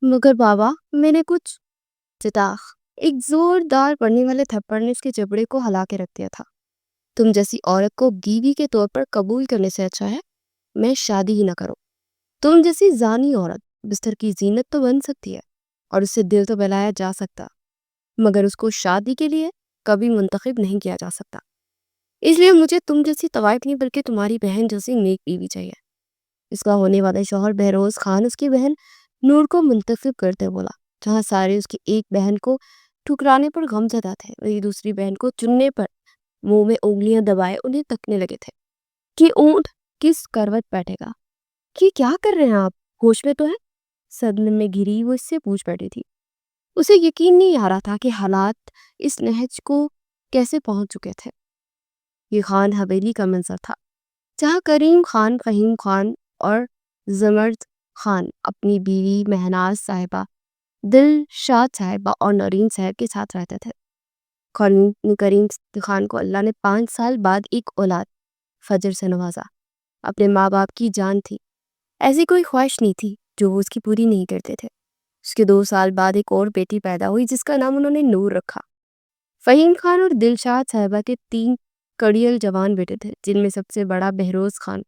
مگر بابا میں نے کچھ چتاخ ایک زوردار پڑنے والے تھپڑ نے اس کے جبڑے کو ہلا کے رکھ دیا تھا۔ تم جیسی عورت کو بیوی کے طور پر قبول کرنے سے اچھا ہے میں شادی ہی نہ کروں۔ تم جیسی زانی عورت بستر کی زینت تو بن سکتی ہے اور اس سے دل تو بہلایا جا سکتا، مگر اس کو شادی کے لیے کبھی منتخب نہیں کیا جا سکتا۔ اس لیے مجھے تم جیسی طوائف نہیں بلکہ تمہاری بہن جیسی نیک بیوی چاہیے۔ اس کا ہونے والا شوہر بہروز خان اس کی بہن نور کو منتخب کرتے بولا۔ جہاں سارے اس کی ایک بہن کو ٹھکرانے پر غم زدہ تھے، وہی دوسری بہن کو چننے پر منہ میں انگلیاں دبائے انہیں تکنے لگے تھے کہ اونٹ کس کروٹ بیٹھے گا۔ کہ کیا کر رہے ہیں آپ، ہوش میں تو ہے؟ صدمے میں گھری وہ اس سے پوچھ بیٹھی تھی۔ اسے یقین نہیں آ رہا تھا کہ حالات اس نہج کو کیسے پہنچ چکے تھے۔ یہ خان حویلی کا منظر تھا جہاں کریم خان، فہیم خان اور زمرد خان اپنی بیوی مہناز صاحبہ، دلشاد صاحبہ اور نورین صاحب کے ساتھ رہتے تھے۔ کریم خان کو اللہ نے 5 سال بعد ایک اولاد فجر سے نوازا۔ اپنے ماں باپ کی جان تھی، ایسی کوئی خواہش نہیں تھی جو وہ اس کی پوری نہیں کرتے تھے۔ اس کے 2 سال بعد ایک اور بیٹی پیدا ہوئی جس کا نام انہوں نے نور رکھا۔ فہیم خان اور دلشاد صاحبہ کے 3 کڑیل جوان بیٹے تھے، جن میں سب سے بڑا بہروز خان،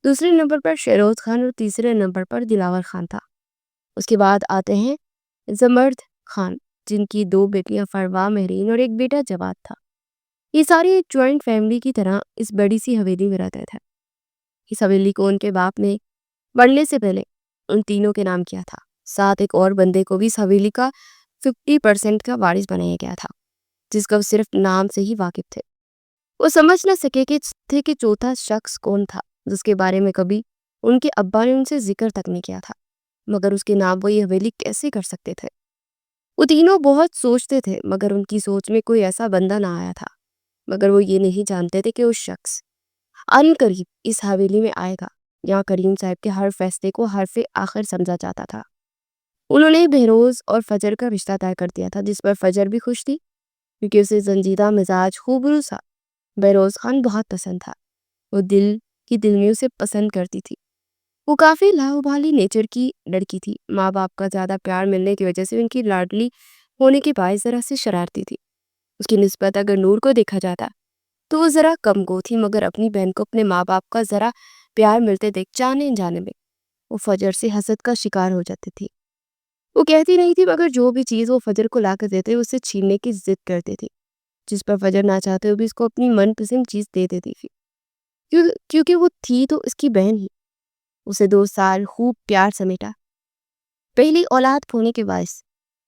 دوسرے نمبر پر شیروز خان اور تیسرے نمبر پر دلاور خان تھا۔ اس کے بعد آتے ہیں زمرد خان، جن کی 2 بیٹیاں فروا، مہرین اور ایک بیٹا جواد تھا۔ یہ ساری ایک جوائنٹ فیملی کی طرح اس بڑی سی حویلی میں رہتے تھے۔ اس حویلی کو ان کے باپ نے بڑھنے سے پہلے ان تینوں کے نام کیا تھا۔ ساتھ ایک اور بندے کو بھی اس حویلی کا 50% کا وارث بنایا گیا تھا، جس کا وہ صرف نام سے ہی واقف تھے۔ وہ سمجھ نہ سکے کہ چوتھا شخص کون تھا جس کے بارے میں کبھی ان کے ابا نے ان سے ذکر تک نہیں کیا تھا، مگر اس کے نام وہ یہ حویلی کیسے کر سکتے تھے۔ وہ تینوں بہت سوچتے تھے مگر ان کی سوچ میں کوئی ایسا بندہ نہ آیا تھا، مگر وہ یہ نہیں جانتے تھے کہ اس شخص ان قریب اس حویلی میں آئے گا۔ یہاں کریم صاحب کے ہر فیصلے کو حرف آخر سمجھا جاتا تھا۔ انہوں نے بہروز اور فجر کا رشتہ طے کر دیا تھا، جس پر فجر بھی خوش تھی کیونکہ اسے زنجیدہ مزاج خوبرو سا بہروز خان بہت پسند تھا۔ وہ دل میں اسے پسند کرتی تھی۔ وہ کافی لاؤبالی نیچر کی لڑکی تھی۔ ماں باپ کا زیادہ پیار ملنے کی وجہ سے ان کی لاڈلی ہونے کے باعث ذرا سے شرارتی تھی۔ اس کی نسبت اگر نور کو دیکھا جاتا تو وہ ذرا کم گو تھی، مگر اپنی بہن کو اپنے ماں باپ کا ذرا پیار ملتے دیکھ جانے انجانے میں وہ فجر سے حسد کا شکار ہو جاتی تھی۔ وہ کہتی نہیں تھی مگر جو بھی چیز وہ فجر کو لا کر دیتے اسے چھیننے کی ضد کرتی تھی، جس پر فجر نہ چاہتے ہوئے بھی اس کو اپنی من پسند چیز دے دیتی تھی، کیونکہ وہ تھی تو اس کی بہن ہی۔ اسے 2 سال خوب پیار سمیٹا۔ پہلی اولاد ہونے کے باعث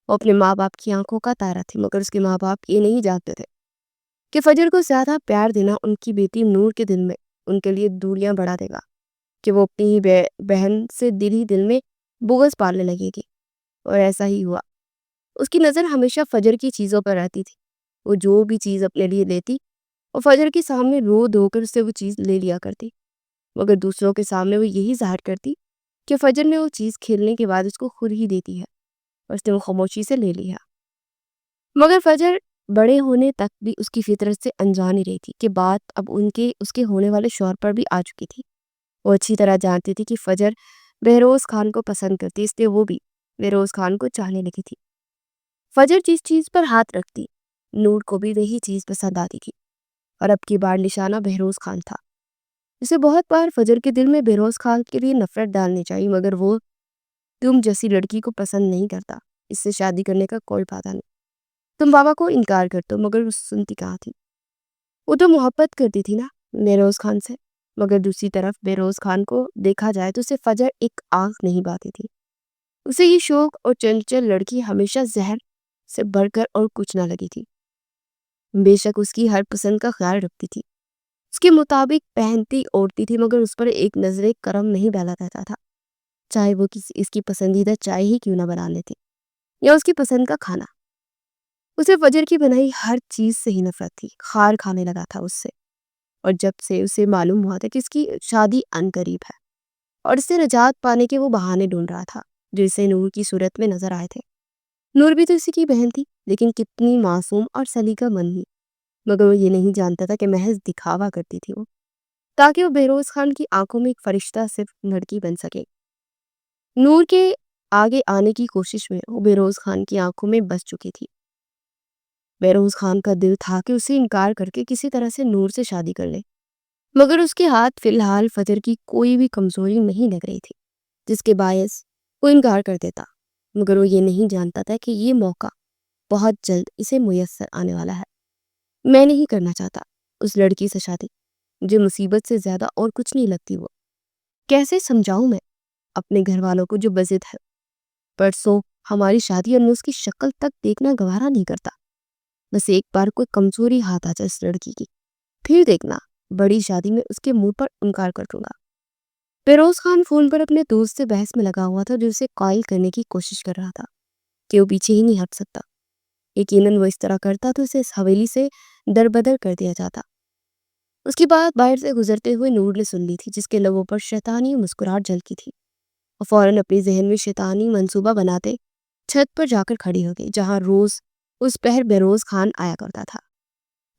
وہ اپنے ماں باپ کی آنکھوں کا تارا تھی، مگر اس کے ماں باپ یہ نہیں جانتے تھے کہ فجر کو زیادہ پیار دینا ان کی بیٹی نور کے دل میں ان کے لیے دوریاں بڑھا دے گا، کہ وہ اپنی ہی بہن سے دل میں بغض پالنے لگے گی۔ اور ایسا ہی ہوا۔ اس کی نظر ہمیشہ فجر کی چیزوں پر رہتی تھی۔ وہ جو بھی چیز اپنے لیے لیتی اور فجر کے سامنے رو دھو کر اس سے وہ چیز لے لیا کرتی، مگر دوسروں کے سامنے وہ یہی ظاہر کرتی کہ فجر نے وہ چیز کھیلنے کے بعد اس کو خود ہی دیتی ہے اور اس نے وہ خاموشی سے لے لیا۔ مگر فجر بڑے ہونے تک بھی اس کی فطرت سے انجان ہی رہی تھی کہ بات اب اس کے ہونے والے شوہر پر بھی آ چکی تھی۔ وہ اچھی طرح جانتی تھی کہ فجر بہروز خان کو پسند کرتی، اس لیے وہ بھی بہروز خان کو چاہنے لگی تھی۔ فجر جس چیز پر ہاتھ رکھتی نور کو بھی وہی چیز پسند آتی تھی، اور اب کی بار نشانہ بہروز خان تھا۔ اسے بہت بار فجر کے دل میں بہروز خان کے لیے نفرت ڈالنی چاہیے، مگر وہ تم جیسی لڑکی کو پسند نہیں کرتا، اس سے شادی کرنے کا کوئی فائدہ نہیں۔ تم بابا کو انکار کرتے ہو، مگر وہ سنتی کہاں تھی۔ وہ تو محبت کرتی تھی نا بہروز خان سے، مگر دوسری طرف بہروز خان کو دیکھا جائے تو اسے فجر ایک آنکھ نہیں پاتی تھی۔ اسے یہ شوق اور چنچل لڑکی ہمیشہ زہر سے بڑھ کر اور کچھ نہ لگی تھی۔ بے شک اس کی ہر پسند کا خیال رکھتی تھی، اس کے مطابق پہنتی اوڑھتی تھی، مگر اس پر ایک نظر کرم نہیں ڈالا جاتا تھا، چاہے وہ اس کی پسندیدہ چائے ہی کیوں نہ بنا لیتی یا اس کی پسند کا کھانا۔ اسے فجر کی بنائی ہر چیز سے ہی نفرت تھی، خار کھانے لگا تھا اس سے، اور جب سے اسے معلوم ہوا تھا کہ اس کی شادی عن قریب ہے اور اس سے نجات پانے کے وہ بہانے ڈھونڈ رہا تھا جو اسے نور کی صورت میں نظر آئے تھے۔ نور بھی تو اسی کی بہن تھی، لیکن کتنی معصوم اور سلیقہ مند ہی، مگر وہ یہ نہیں جانتا تھا کہ محض دکھاوا کرتی تھی وہ، تاکہ وہ بہروز خان کی آنکھوں میں ایک فرشتہ صرف لڑکی بن سکے۔ نور کے آگے آنے کی کوشش میں وہ بہروز خان کی آنکھوں میں بس چکی تھی۔ بہروز خان کا دل تھا کہ اسے انکار کر کے کسی طرح سے نور سے شادی کر لے، مگر اس کے ہاتھ فی الحال فجر کی کوئی بھی کمزوری نہیں لگ رہی تھی جس کے باعث وہ انکار کر دیتا، مگر وہ یہ نہیں جانتا تھا کہ یہ موقع بہت جلد اسے میسر آنے والا ہے۔ میں نہیں کرنا چاہتا اس لڑکی سے شادی، مجھے مصیبت سے زیادہ اور کچھ نہیں لگتی وہ۔ کیسے سمجھاؤں میں اپنے گھر والوں کو جو بضد ہے؟ پرسوں ہماری شادی اور میں اس کی شکل تک دیکھنا گوارا نہیں کرتا۔ بس ایک بار کوئی کمزوری ہاتھ آ جائے اس لڑکی کی، پھر دیکھنا بڑی شادی میں اس کے منہ پر انکار کر دوں گا۔ بہروز خان فون پر اپنے دوست سے بحث میں لگا ہوا تھا جو اسے قائل کرنے کی کوشش کر رہا تھا کہ وہ پیچھے ہی نہیں ہٹ سکتا۔ یقیناً وہ اس طرح کرتا تو اسے اس حویلی سے دربدر کر دیا جاتا۔ اس کی بات باہر سے گزرتے ہوئے نور نے سن لی تھی، جس کے لبوں پر شیطانی مسکراہٹ جھلکی تھی۔ اور فوراً اپنی ذہن میں شیطانی منصوبہ بناتے چھت پر جا کر کھڑی ہو گئی جہاں روز اس پہر بہروز خان آیا کرتا تھا۔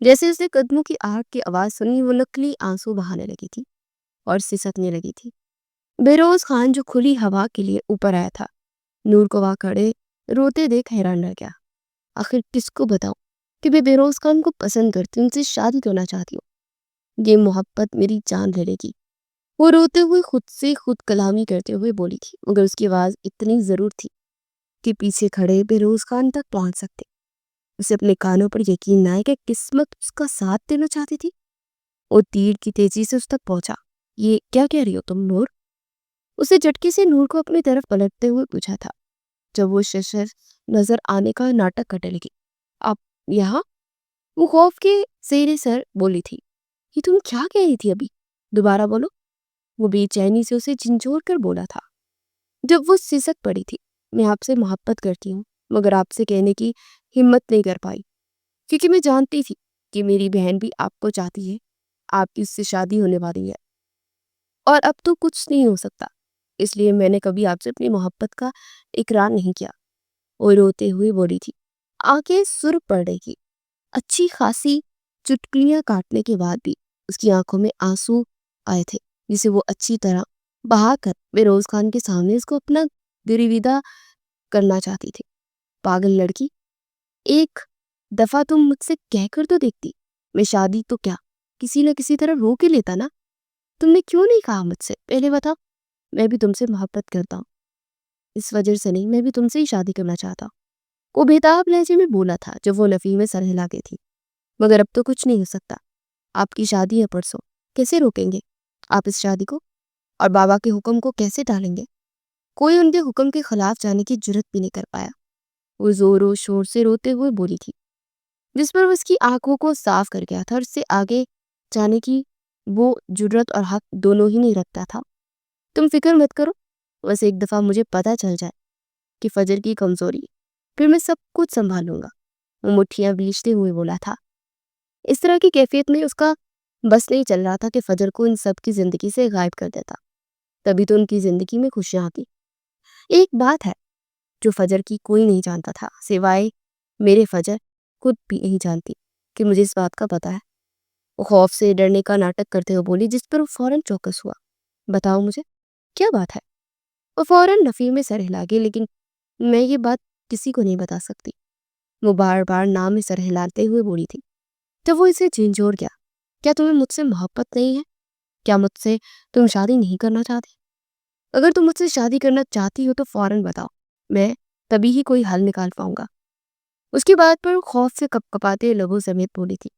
جیسے اسے قدموں کی آہٹ کی آواز سنی، وہ نقلی آنسو بہانے لگی تھی اور سسکنے لگی تھی۔ بہروز خان جو کھلی ہوا کے لیے اوپر آیا تھا، نور کو وہاں کھڑے روتے دیکھ حیران رہ گیا۔ آخر کس کو بتاؤں کہ میں بہروز خان کو پسند کرتی ہوں، ان سے شادی کرنا چاہتی ہوں، یہ محبت میری جان لے لے گی۔ وہ روتے ہوئے خود سے خود کلامی کرتے ہوئے بولی تھی، مگر اس کی آواز اتنی ضرور تھی کہ پیچھے کھڑے بہروز خان تک پہنچ سکتے۔ اسے اپنے کانوں پر یقین نہ آئے کہ قسمت اس کا ساتھ دینا چاہتی تھی۔ وہ تیر کی تیزی سے اس تک پہنچا۔ یہ کیا کہہ رہی ہو تم نور؟ اسے جھٹکے سے نور کو اپنی طرف پلٹتے ہوئے پوچھا تھا جب وہ ششر نظر آنے کا ناٹک کرنے لگی۔ آپ یہاں؟ وہ خوف کے زیر سر بولی تھی۔ یہ تم کیا کہہ رہی تھی ابھی؟ دوبارہ بولو۔ وہ بے چینی سے اسے جھنجھوڑ کر بولا تھا۔ جب وہ سسک پڑی تھی، میں آپ سے محبت کرتی ہوں، مگر آپ سے کہنے کی ہمت نہیں کر پائی، کیونکہ میں جانتی تھی کہ میری بہن بھی آپ کو چاہتی ہے، آپ کی اس سے شادی ہونے والی ہے اور اب تو کچھ نہیں ہو سکتا، اس لیے میں نے کبھی آپ سے اپنی محبت کا اقرار نہیں کیا۔ وہ روتے ہوئے بولی تھی، آنکھیں سرخ پڑ رہی تھی۔ اچھی خاصی چٹکلیاں کاٹنے کے بعد بھی اس کی آنکھوں میں آنسو آئے تھے، جسے وہ اچھی طرح بہا کر بہروز خان کے سامنے اس کو اپنا گرویدہ کرنا چاہتی تھی۔ پاگل لڑکی، ایک دفعہ تم مجھ سے کہہ کر تو دیکھتی، میں شادی تو کیا کسی نہ کسی طرح رو کے لیتا نا۔ تم نے کیوں نہیں کہا مجھ سے؟ پہلے بتا۔ میں بھی تم سے محبت کرتا ہوں، اس وجہ سے نہیں، میں بھی تم سے ہی شادی کرنا چاہتا ہوں۔ وہ بےتاب لہجے میں بولا تھا جب وہ نفی میں سر ہلا گئی تھی۔ مگر اب تو کچھ نہیں ہو سکتا، آپ کی شادی ہے پرسوں، کیسے روکیں گے آپ اس شادی کو؟ اور بابا کے حکم کو کیسے ٹالیں گے؟ کوئی ان کے حکم کے خلاف جانے کی جرت بھی نہیں کر پایا۔ وہ زور و شور سے روتے ہوئے بولی تھی، جس پر اس کی آنکھوں کو صاف کر گیا تھا اور اس سے آگے جانے کی وہ جرت اور حق دونوں ہی نہیں رکھتا تھا۔ تم فکر مت کرو، بس ایک دفعہ مجھے پتہ چل جائے کہ فجر کی کمزوری، پھر میں سب کچھ سنبھال لوں گا۔ وہ مٹھیاں بیچتے ہوئے بولا تھا۔ اس طرح کی کیفیت میں اس کا بس نہیں چل رہا تھا کہ فجر کو ان سب کی زندگی سے غائب کر دیتا، تبھی تو ان کی زندگی میں خوشیاں آتی۔ ایک بات ہے جو فجر کی کوئی نہیں جانتا تھا سوائے میرے فجر خود بھی نہیں جانتی کہ مجھے اس بات کا پتہ ہے۔ وہ خوف سے ڈرنے کا ناٹک کرتے ہوئے بولی، جس پر وہ فوراً چوکس ہوا۔ بتاؤ مجھے کیا بات ہے؟ وہ فوراً نفی میں سر ہلا گئی، لیکن میں یہ بات کسی کو نہیں بتا سکتی، وہ بار بار نام میں سر ہلاتے ہوئے بولی تھی۔ جب وہ اسے جھنجھوڑ گیا، کیا تمہیں مجھ سے محبت نہیں ہے؟ کیا مجھ سے تم شادی نہیں کرنا چاہتی؟ اگر تم مجھ سے شادی کرنا چاہتی ہو تو فوراً بتاؤ، میں تبھی ہی کوئی حل نکال پاؤں گا۔ اس کی بات پر خوف سے کپ کپاتے لبوں سمیت بولی تھی،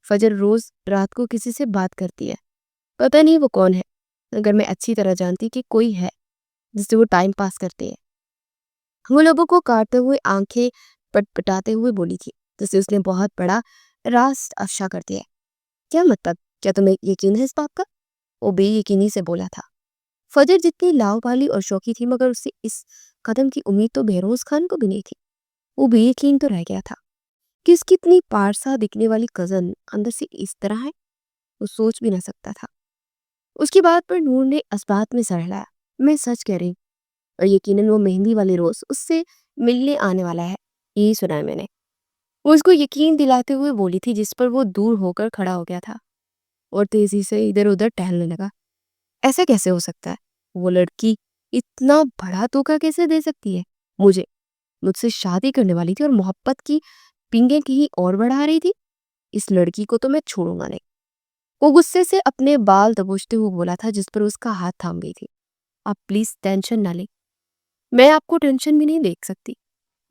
فجر روز رات کو کسی سے بات کرتی ہے، پتہ نہیں وہ کون ہے، اگر میں اچھی طرح جانتی کہ کوئی ہے جس سے وہ ٹائم پاس کرتے ہیں۔ وہ لبوں کو کاٹتے ہوئے آنکھیں پٹ پٹاتے ہوئے بولی تھی جسے اس نے بہت بڑا راز افشا کر دیا ہے۔ کیا مطلب؟ کیا تمہیں یقین ہے اس بات کا؟ وہ بے یقینی سے بولا تھا۔ فجر جتنی لاؤبالی اور شوقی تھی، مگر اسے اس قدم کی امید تو بہروز خان کو بھی نہیں تھی۔ وہ بے یقین تو رہ گیا تھا کہ اس کی اتنی پارسا دکھنے والی کزن اندر سے اس طرح ہے، وہ سوچ بھی نہ سکتا تھا۔ اس کی بات پر نور نے اسبات میں سر ہلایا۔ میں سچ کہہ رہی ہوں، اور یقیناً وہ مہندی والے روز اس سے ملنے آنے والا ہے، یہی سنا ہے میں نے۔ وہ اس کو یقین دلاتے ہوئے بولی تھی، جس پر وہ دور ہو کر کھڑا ہو گیا تھا اور تیزی سے ادھر ادھر ٹہلنے لگا۔ ایسا کیسے ہو سکتا ہے؟ وہ لڑکی اتنا بڑا دھوکا کیسے دے سکتی ہے مجھ سے شادی کرنے والی تھی اور محبت کی پنگیں کہیں اور بڑھا رہی تھی. اس لڑکی کو تو میں چھوڑوں گا نہیں. وہ غصے سے اپنے بال دبوچتے ہوئے بولا تھا جس پر اس کا ہاتھ تھام گئی تھی. آپ پلیز ٹینشن نہ لیں, میں آپ کو ٹینشن بھی نہیں دیکھ سکتی.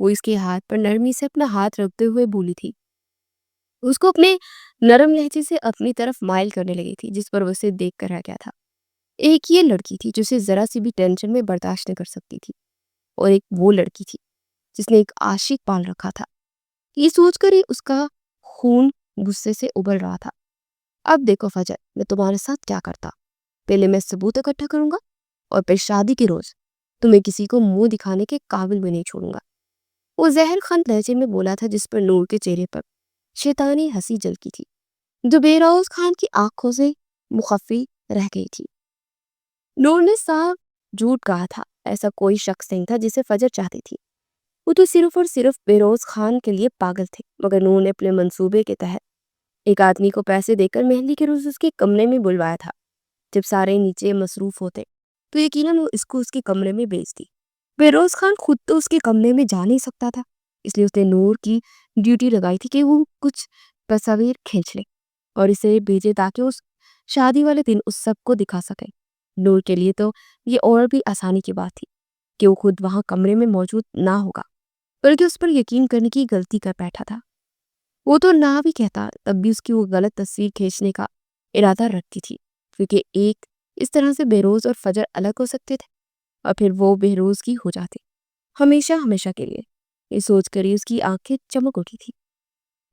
وہ اس کے ہاتھ پر نرمی سے اپنا ہاتھ رکھتے ہوئے بولی تھی. اس کو اپنے نرم لہجے سے اپنی طرف مائل کرنے لگی تھی جس پر وہ اسے دیکھ کر رہ گیا تھا. ایک یہ لڑکی تھی جسے ذرا سی بھی ٹینشن میں برداشت نہیں کر سکتی تھی, اور ایک وہ لڑکی تھی جس نے ایک عاشق پال رکھا تھا. یہ سوچ کر ہی اس کا خون غصے سے ابل رہا تھا. اب دیکھو فجر, میں تمہارے ساتھ کیا کرتا. پہلے میں ثبوت اکٹھا کروں گا اور پھر شادی کے روز تمہیں کسی کو منہ دکھانے کے قابل بھی نہیں چھوڑوں گا. وہ زہر خند لہجے میں بولا تھا جس پر نور کے چہرے پر شیطانی ہنسی جھلکی تھی جو بہروز خان کی آنکھوں سے مخفی رہ گئی تھی. نور نے صاف جھوٹ کہا تھا. ایسا کوئی شخص نہیں تھا جسے فجر چاہتی تھی. وہ تو صرف اور صرف بہروز خان کے لیے پاگل تھے. مگر نور نے اپنے منصوبے کے تحت ایک آدمی کو پیسے دے کر مہندی کے روز اس کے کمرے میں بلوایا تھا. جب سارے نیچے مصروف ہوتے تو یقیناً وہ اس کو اس کے کمرے میں بھیج دی. بہروز خان خود تو اس کے کمرے میں جا نہیں سکتا تھا, اس لیے اس نے نور کی ڈیوٹی لگائی تھی کہ وہ کچھ تصاویر کھینچ لے اور اسے بھیجے تاکہ اس شادی والے دن اس سب کو دکھا سکے. نور کے لیے تو یہ اور بھی آسانی کی بات تھی کہ وہ خود وہاں کمرے میں موجود نہ ہوگا, بلکہ اس پر یقین کرنے کی غلطی کر بیٹھا تھا. وہ تو نہ بھی کہتا تب بھی اس کی وہ غلط تصویر کھینچنے کا ارادہ رکھتی تھی, کیونکہ ایک اس طرح سے بہروز اور فجر الگ ہو سکتے تھے اور پھر وہ بہروز کی ہو جاتے ہمیشہ ہمیشہ کے لیے. یہ سوچ کر ہی اس کی آنکھیں چمک اٹھی تھی.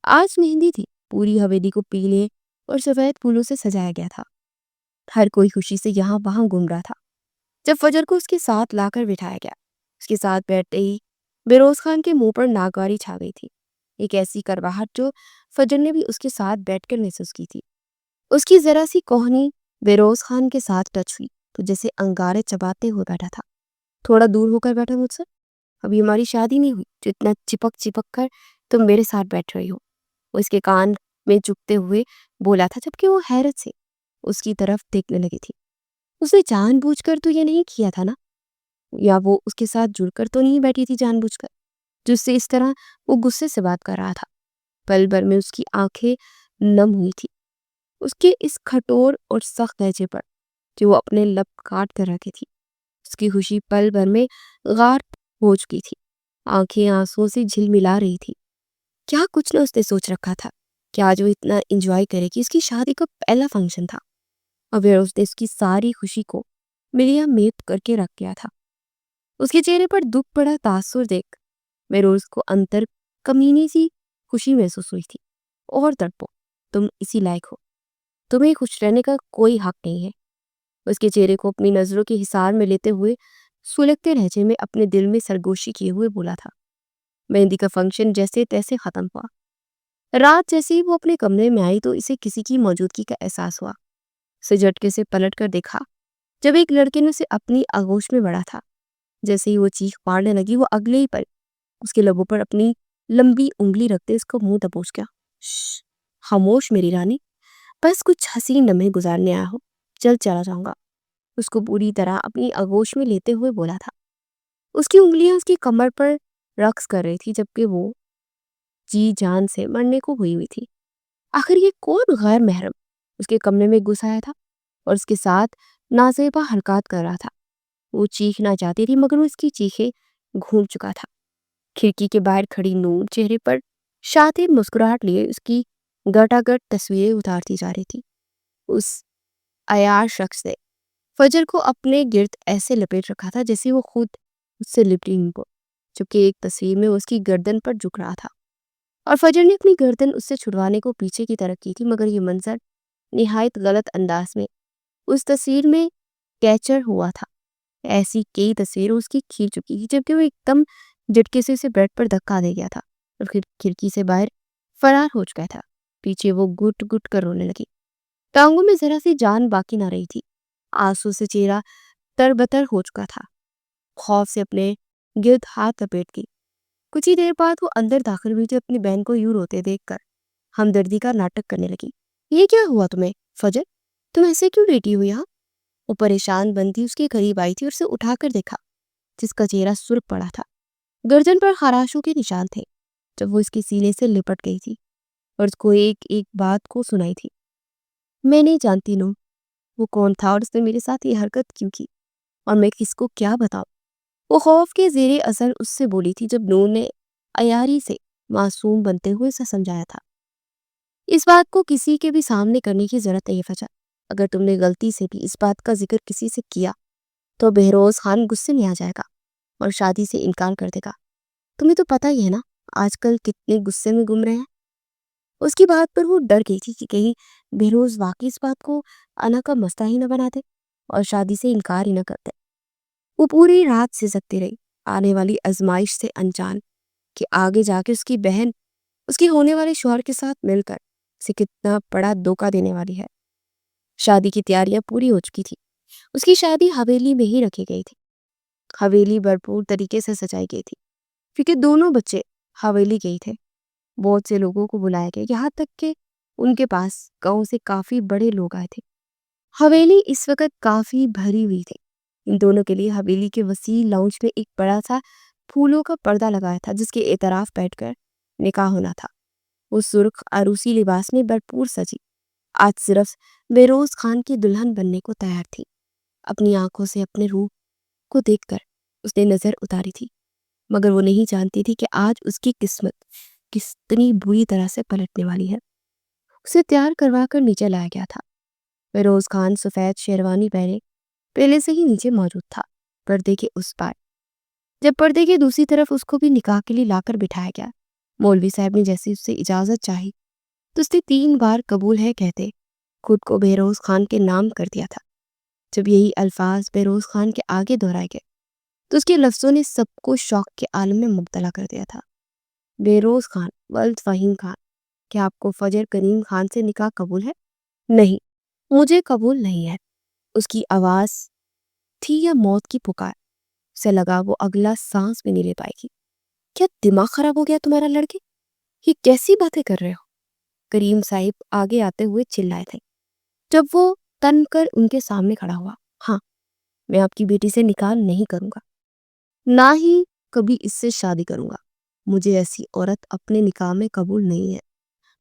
آج مہندی تھی. پوری حویلی کو پیلے اور سفید پھولوں سے سجایا گیا تھا. ہر کوئی خوشی سے یہاں وہاں گھوم رہا تھا. جب فجر کو اس کے ساتھ لا کر بٹھایا گیا, اس کے ساتھ بیٹھتے ہی بہروز خان کے منہ پر ناگواری چھا گئی تھی, ایک ایسی کرواہٹ جو فجر نے بھی اس کے ساتھ بیٹھ کر محسوس کی تھی. اس کی ذرا سی کوہنی بہروز خان کے ساتھ ٹچ ہوئی تو جیسے انگارے چباتے ہوئے بیٹھا تھا. تھوڑا دور ہو کر بیٹھا مجھ سے. ابھی ہماری شادی نہیں ہوئی جو اتنا چپک چپک کر تم میرے ساتھ بیٹھ رہی ہو. وہ اس کے کان میں چپتے ہوئے بولا تھا جبکہ وہ حیرت سے اس کی طرف دیکھنے لگی تھی. اسے جان بوجھ کر تو یہ نہیں کیا تھا نا, یا وہ اس کے ساتھ جڑ کر تو نہیں بیٹھی تھی جان بوجھ کر, جس سے اس طرح وہ غصے سے بات کر رہا تھا. پل بھر میں اس کی آنکھیں نم ہوئی تھی اس کے اس کھٹور اور سخت لہجے پر جو وہ اپنے لب کاٹ کر رکھی تھی. اس کی خوشی پل بھر میں غار ہو چکی تھی. آنکھیں آنسوں سے جھلملا رہی تھی. کیا کچھ نہ اس نے سوچ رکھا تھا کہ آج وہ اتنا انجوائے کرے گی. اس کی شادی کا پہلا فنکشن تھا اور پھر اس نے اس کی ساری خوشی کو ملیا میٹ کر کے رکھ گیا تھا. اس کے چہرے پر دکھ بڑا تاثر دیکھ بہروز کو اندر کمینی سی خوشی محسوس ہوئی تھی. اور تڑپو, تم اسی لائق ہو, تمہیں خوش رہنے کا کوئی حق نہیں ہے. اس کے چہرے کو اپنی نظروں کے حصار میں لیتے ہوئے سلگتے لہجے میں اپنے دل میں سرگوشی کیے ہوئے بولا تھا. مہندی کا فنکشن جیسے تیسے ختم ہوا. رات جیسے ہی وہ اپنے کمرے میں آئی تو اسے کسی کی موجودگی کا احساس ہوا. اسے جھٹکے سے پلٹ کر دیکھا جب ایک لڑکے نے اسے اپنی آغوش میں بڑھا تھا. جیسے ہی وہ چیخ مارنے لگی وہ اگلے ہی پل اس کے لبوں پر اپنی لمبی انگلی رکھتے اس کو منہ دبوچ گیا. خاموش میری رانی, بس کچھ حسین لمحے گزارنے آیا ہو, جلد چلا جاؤں گا. اس کو پوری طرح اپنی آغوش میں لیتے ہوئے بولا تھا. اس کی انگلیاں اس کی کمر پر رقص کر رہی تھی جبکہ وہ جی جان سے مرنے کو ہوئی ہوئی تھی. آخر یہ کون غیر محرم اس کے کمرے میں گھس آیا تھا اور اس کے ساتھ نازیبا حرکات کر رہا تھا. وہ چیخنا چاہتی تھی مگر وہ اس کی چیخیں گھونٹ چکا تھا. کھڑکی کے باہر کھڑی نور چہرے پر شاطر مسکراہٹ لیے اس کی گٹا گٹ تصویریں اتارتی جا رہی تھی. اس عیار شخص نے فجر کو اپنے گرد ایسے لپیٹ رکھا تھا جیسے وہ خود اس سے لپٹی ہو, جبکہ ایک تصویر میں اس کی گردن پر جھک رہا تھا اور فجر نے اپنی گردن اس سے چھڑوانے کو پیچھے کی طرف کی تھی. مگر یہ منظر نہایت غلط انداز میں اس تصویر میں کیچر ہوا تھا. ایسی کئی تصویریں اس کی کھینچ چکی تھی جبکہ وہ ایک دم جھٹکے سے اسے بیڈ پر دھکا دے گیا تھا اور پھر کھڑکی سے باہر فرار ہو چکا تھا. پیچھے وہ گٹ گٹ کر رونے لگی. ٹانگوں میں ذرا سی جان باقی نہ رہی تھی. آنسو سے چہرہ تربتر ہو چکا تھا. خوف سے اپنے گرد ہاتھ لپیٹ گئی. کچھ ہی دیر بعد وہ اندر داخل ہوئی تو اپنی بہن کو یوں روتے دیکھ کر ہمدردی کا ناٹک کرنے لگی. یہ کیا ہوا تمہیں فجر, تم ایسے کیوں لیٹی ہوئی یہاں؟ وہ پریشان بندی اس کے قریب آئی تھی اور اسے اٹھا کر دیکھا، جس کا چہرہ سرخ پڑا تھا، گردن پر خراشوں کے نشان تھے جب وہ اس کے سینے سے لپٹ گئی تھی اور اس کو ایک ایک بات کو سنائی تھی۔ میں نہیں جانتی نو، وہ کون تھا اور اس نے میرے ساتھ یہ حرکت کیوں کی، اور میں کس کو کیا بتاؤں۔ وہ خوف کے زیر اثر اس سے بولی تھی جب نور نے عیاری سے معصوم بنتے ہوئے اسے سمجھایا تھا، اس بات کو کسی کے بھی سامنے کرنے کی ضرورت نہیں فجا۔ اگر تم نے غلطی سے بھی اس بات کا ذکر کسی سے کیا تو بہروز خان غصے میں آ جائے گا اور شادی سے انکار کر دے گا۔ تمہیں تو پتہ ہی ہے نا آج کل کتنے غصے میں گم رہے ہیں۔ اس کی بات پر وہ ڈر گئی تھی کہ کہیں بہروز واقعی اس بات کو انا کا مسئلہ ہی نہ بنا دے اور شادی سے انکار ہی نہ کر دے۔ وہ پوری رات سسکتی رہی، آنے والی آزمائش سے انجان کہ آگے جا کے اس کی بہن اس کی ہونے والے شوہر کے ساتھ مل کر اسے کتنا بڑا دھوکہ دینے والی ہے۔ شادی کی تیاریاں پوری ہو چکی تھی۔ اس کی شادی حویلی میں ہی رکھی گئی تھی۔ حویلی بھرپور طریقے سے سجائی گئی تھی کیونکہ دونوں بچے حویلی گئی تھے۔ بہت سے لوگوں کو بلایا گیا، یہاں تک کہ ان کے پاس گاؤں سے کافی بڑے لوگ آئے تھے۔ حویلی اس وقت کافی بھری ہوئی تھی۔ ان دونوں کے لیے حویلی کے وسیع لاؤنج میں ایک بڑا سا پھولوں کا پردہ لگایا تھا جس کے اطراف بیٹھ کر نکاح ہونا تھا۔ وہ سرخ عروسی لباس میں بھرپور سجی آج صرف بہروز خان کی دلہن بننے کو تیار تھی۔ اپنی آنکھوں سے اپنے روح کو دیکھ کر اس نے نظر اتاری تھی، مگر وہ نہیں جانتی تھی کہ آج اس کی قسمت کتنی بری طرح سے پلٹنے والی ہے۔ اسے تیار کروا کر نیچے لایا گیا تھا۔ بہروز خان سفید شیروانی پہنے پہلے سے ہی نیچے موجود تھا، پردے کے اس پار۔ جب پردے کے دوسری طرف اس کو بھی نکاح کے لیے لا کر بٹھایا گیا، مولوی صاحب نے جیسے اس سے اجازت چاہی تو اس نے 3 بار قبول ہے کہتے خود کو بہروز خان کے نام کر دیا تھا۔ جب یہی الفاظ بہروز خان کے آگے دہرائے گئے تو اس کے لفظوں نے سب کو شوق کے عالم میں مبتلا کر دیا تھا۔ بہروز خان ولد فہیم خان، کیا آپ کو فجر کریم خان سے نکاح قبول ہے؟ نہیں، مجھے قبول نہیں ہے۔ اس کی آواز تھی یا موت کی پکار۔ اسے لگا وہ اگلا سانس بھی نہیں لے پائے گی۔ کیا دماغ خراب ہو گیا تمہارا لڑکے؟ یہ کیسی باتیں کر رہے ہو؟ کریم صاحب آگے آتے ہوئے چلائے تھے جب وہ تن کر ان کے سامنے کھڑا ہوا۔ ہاں، میں آپ کی بیٹی سے نکاح نہیں کروں گا، نہ ہی کبھی اس سے شادی کروں گا۔ مجھے ایسی عورت اپنے نکاح میں قبول نہیں ہے،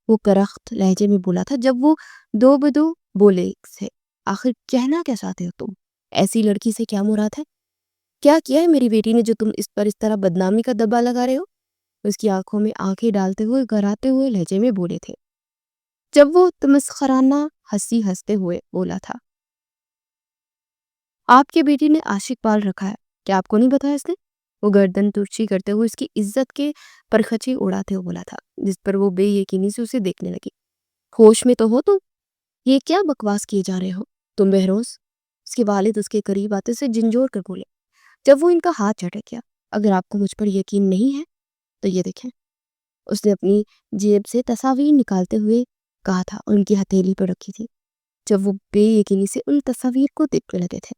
وہ کرخت لہجے میں بولا تھا جب وہ دو بدو بولے تھے۔ آخر کہنا کیا چاہتے ہو تم؟ ایسی لڑکی سے کیا مراد ہے؟ کیا کیا ہے میری بیٹی نے جو تم اس پر اس طرح بدنامی کا دبا لگا رہے ہو؟ اس کی آنکھوں میں آنکھیں ڈالتے ہوئے گھراتے ہوئے لہجے میں بولے تھے جب وہ تمسخرانہ ہنسی ہنستے ہوئے بولا تھا، آپ کے بیٹی نے عاشق پال رکھا ہے، کیا آپ کو نہیں بتایا اس نے؟ وہ گردن ترچھی کرتے ہوئے اس کی عزت کے پرخچے اڑاتے ہوئے بولا تھا، جس پر وہ بے یقینی سے اسے دیکھنے لگی۔ ہوش میں تو ہو تم؟ یہ کیا بکواس کیے جا رہے ہو تم بہروز؟ اس کے والد اس کے قریب آتے سے جھنجھوڑ کر بولے جب وہ ان کا ہاتھ جھٹک گیا۔ اگر آپ کو مجھ پر یقین نہیں ہے تو یہ دیکھیں۔ اس نے اپنی جیب سے تصاویر نکالتے ہوئے کہا تھا اور ان کی ہتھیلی پر رکھی تھی۔ جب وہ بے یقینی سے ان تصاویر کو دیکھنے لگے تھے،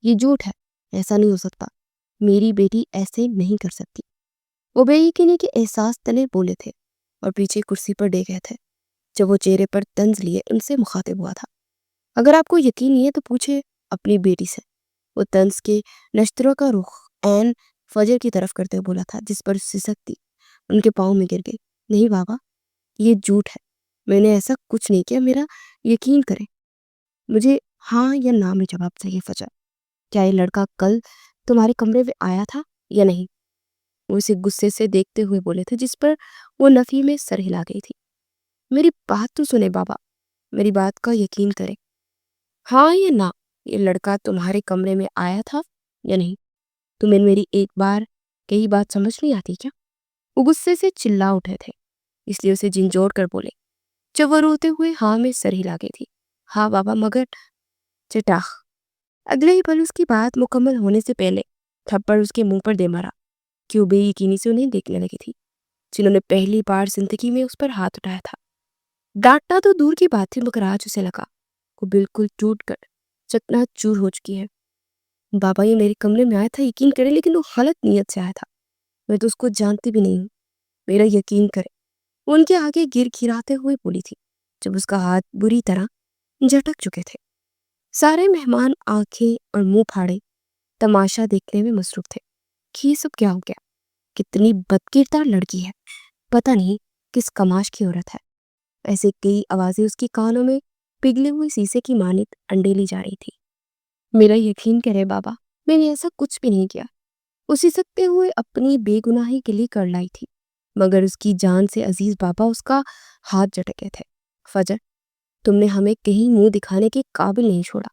یہ جھوٹ ہے، ایسا نہیں ہو سکتا، میری بیٹی ایسے نہیں کر سکتی۔ وہ بے یقینی کے احساس تلے بولے تھے اور پیچھے کرسی پر ڈے گئے تھے جب وہ چہرے پر طنز لیے ان سے مخاطب ہوا تھا۔ اگر آپ کو یقین نہیں ہے تو پوچھے اپنی بیٹی سے۔ وہ طنز کے نشتروں کا رخ عین فجر کی طرف کرتے بولا تھا، جس پر سسکتی ان کے پاؤں میں گر گئی۔ نہیں بابا، یہ جھوٹ ہے، میں نے ایسا کچھ نہیں کیا، میرا یقین کریں۔ مجھے ہاں یا نہ میں جواب چاہیے فجر۔ کیا یہ لڑکا کل تمہارے کمرے میں آیا تھا یا نہیں؟ وہ اسے غصے سے دیکھتے ہوئے بولے تھے جس پر وہ نفی میں سر ہلا گئی تھی۔ میری بات تو سنیں بابا، میری بات کا یقین کریں۔ ہاں یا نہ یہ لڑکا تمہارے کمرے میں آیا تھا یا نہیں؟ تمہیں میری ایک بار کئی بات سمجھ نہیں آتی کیا؟ وہ غصے سے چلا اٹھے تھے، اس لیے اسے جھنجھوڑ کر بولے جب وہ روتے ہوئے ہاں میں سر ہلا گئی تھی۔ ہاں بابا، مگر چٹاخ اگلے ہی پل اس کی بات مکمل ہونے سے پہلے تھپڑ اس کے منہ پر دے مارا کہ وہ بے یقینی سے انہیں دیکھنے لگی تھی جنہوں نے پہلی بار زندگی میں اس پر ہاتھ اٹھایا تھا۔ ڈانٹنا تو دور کی بات تھی، مگر آج اسے لگا وہ بالکل ٹوٹ کر چکنا چور ہو چکی ہے۔ بابا یہ میرے کمرے میں آیا تھا، یقین کریں، لیکن وہ غلط نیت سے آیا تھا، میں تو اس کو جانتی بھی نہیں ہوں، میرا یقین کرے۔ وہ ان کے آگے گر گھراتے ہوئے بولی تھی جب اس کا ہاتھ بری طرح جھٹک چکے تھے۔ سارے مہمان آنکھیں اور منہ پھاڑے تماشا دیکھنے میں مصروف تھے کہ یہ سب کیا ہو گیا، کتنی بدکردار لڑکی ہے، پتہ نہیں کس کماش کی عورت ہے۔ ایسے کئی آوازیں اس کے کانوں میں پگھلے ہوئے شیشے کی مانند انڈیلی جا رہی تھی۔ میرا یقین کرے بابا، میں نے ایسا کچھ بھی نہیں کیا، اسی سکتے ہوئے اپنی بے گناہی کے لیے کر لائی تھی، مگر اس کی جان سے عزیز بابا اس کا ہاتھ جھٹکے تھے۔ فجر، تم نے ہمیں کہیں منہ دکھانے کے قابل نہیں چھوڑا،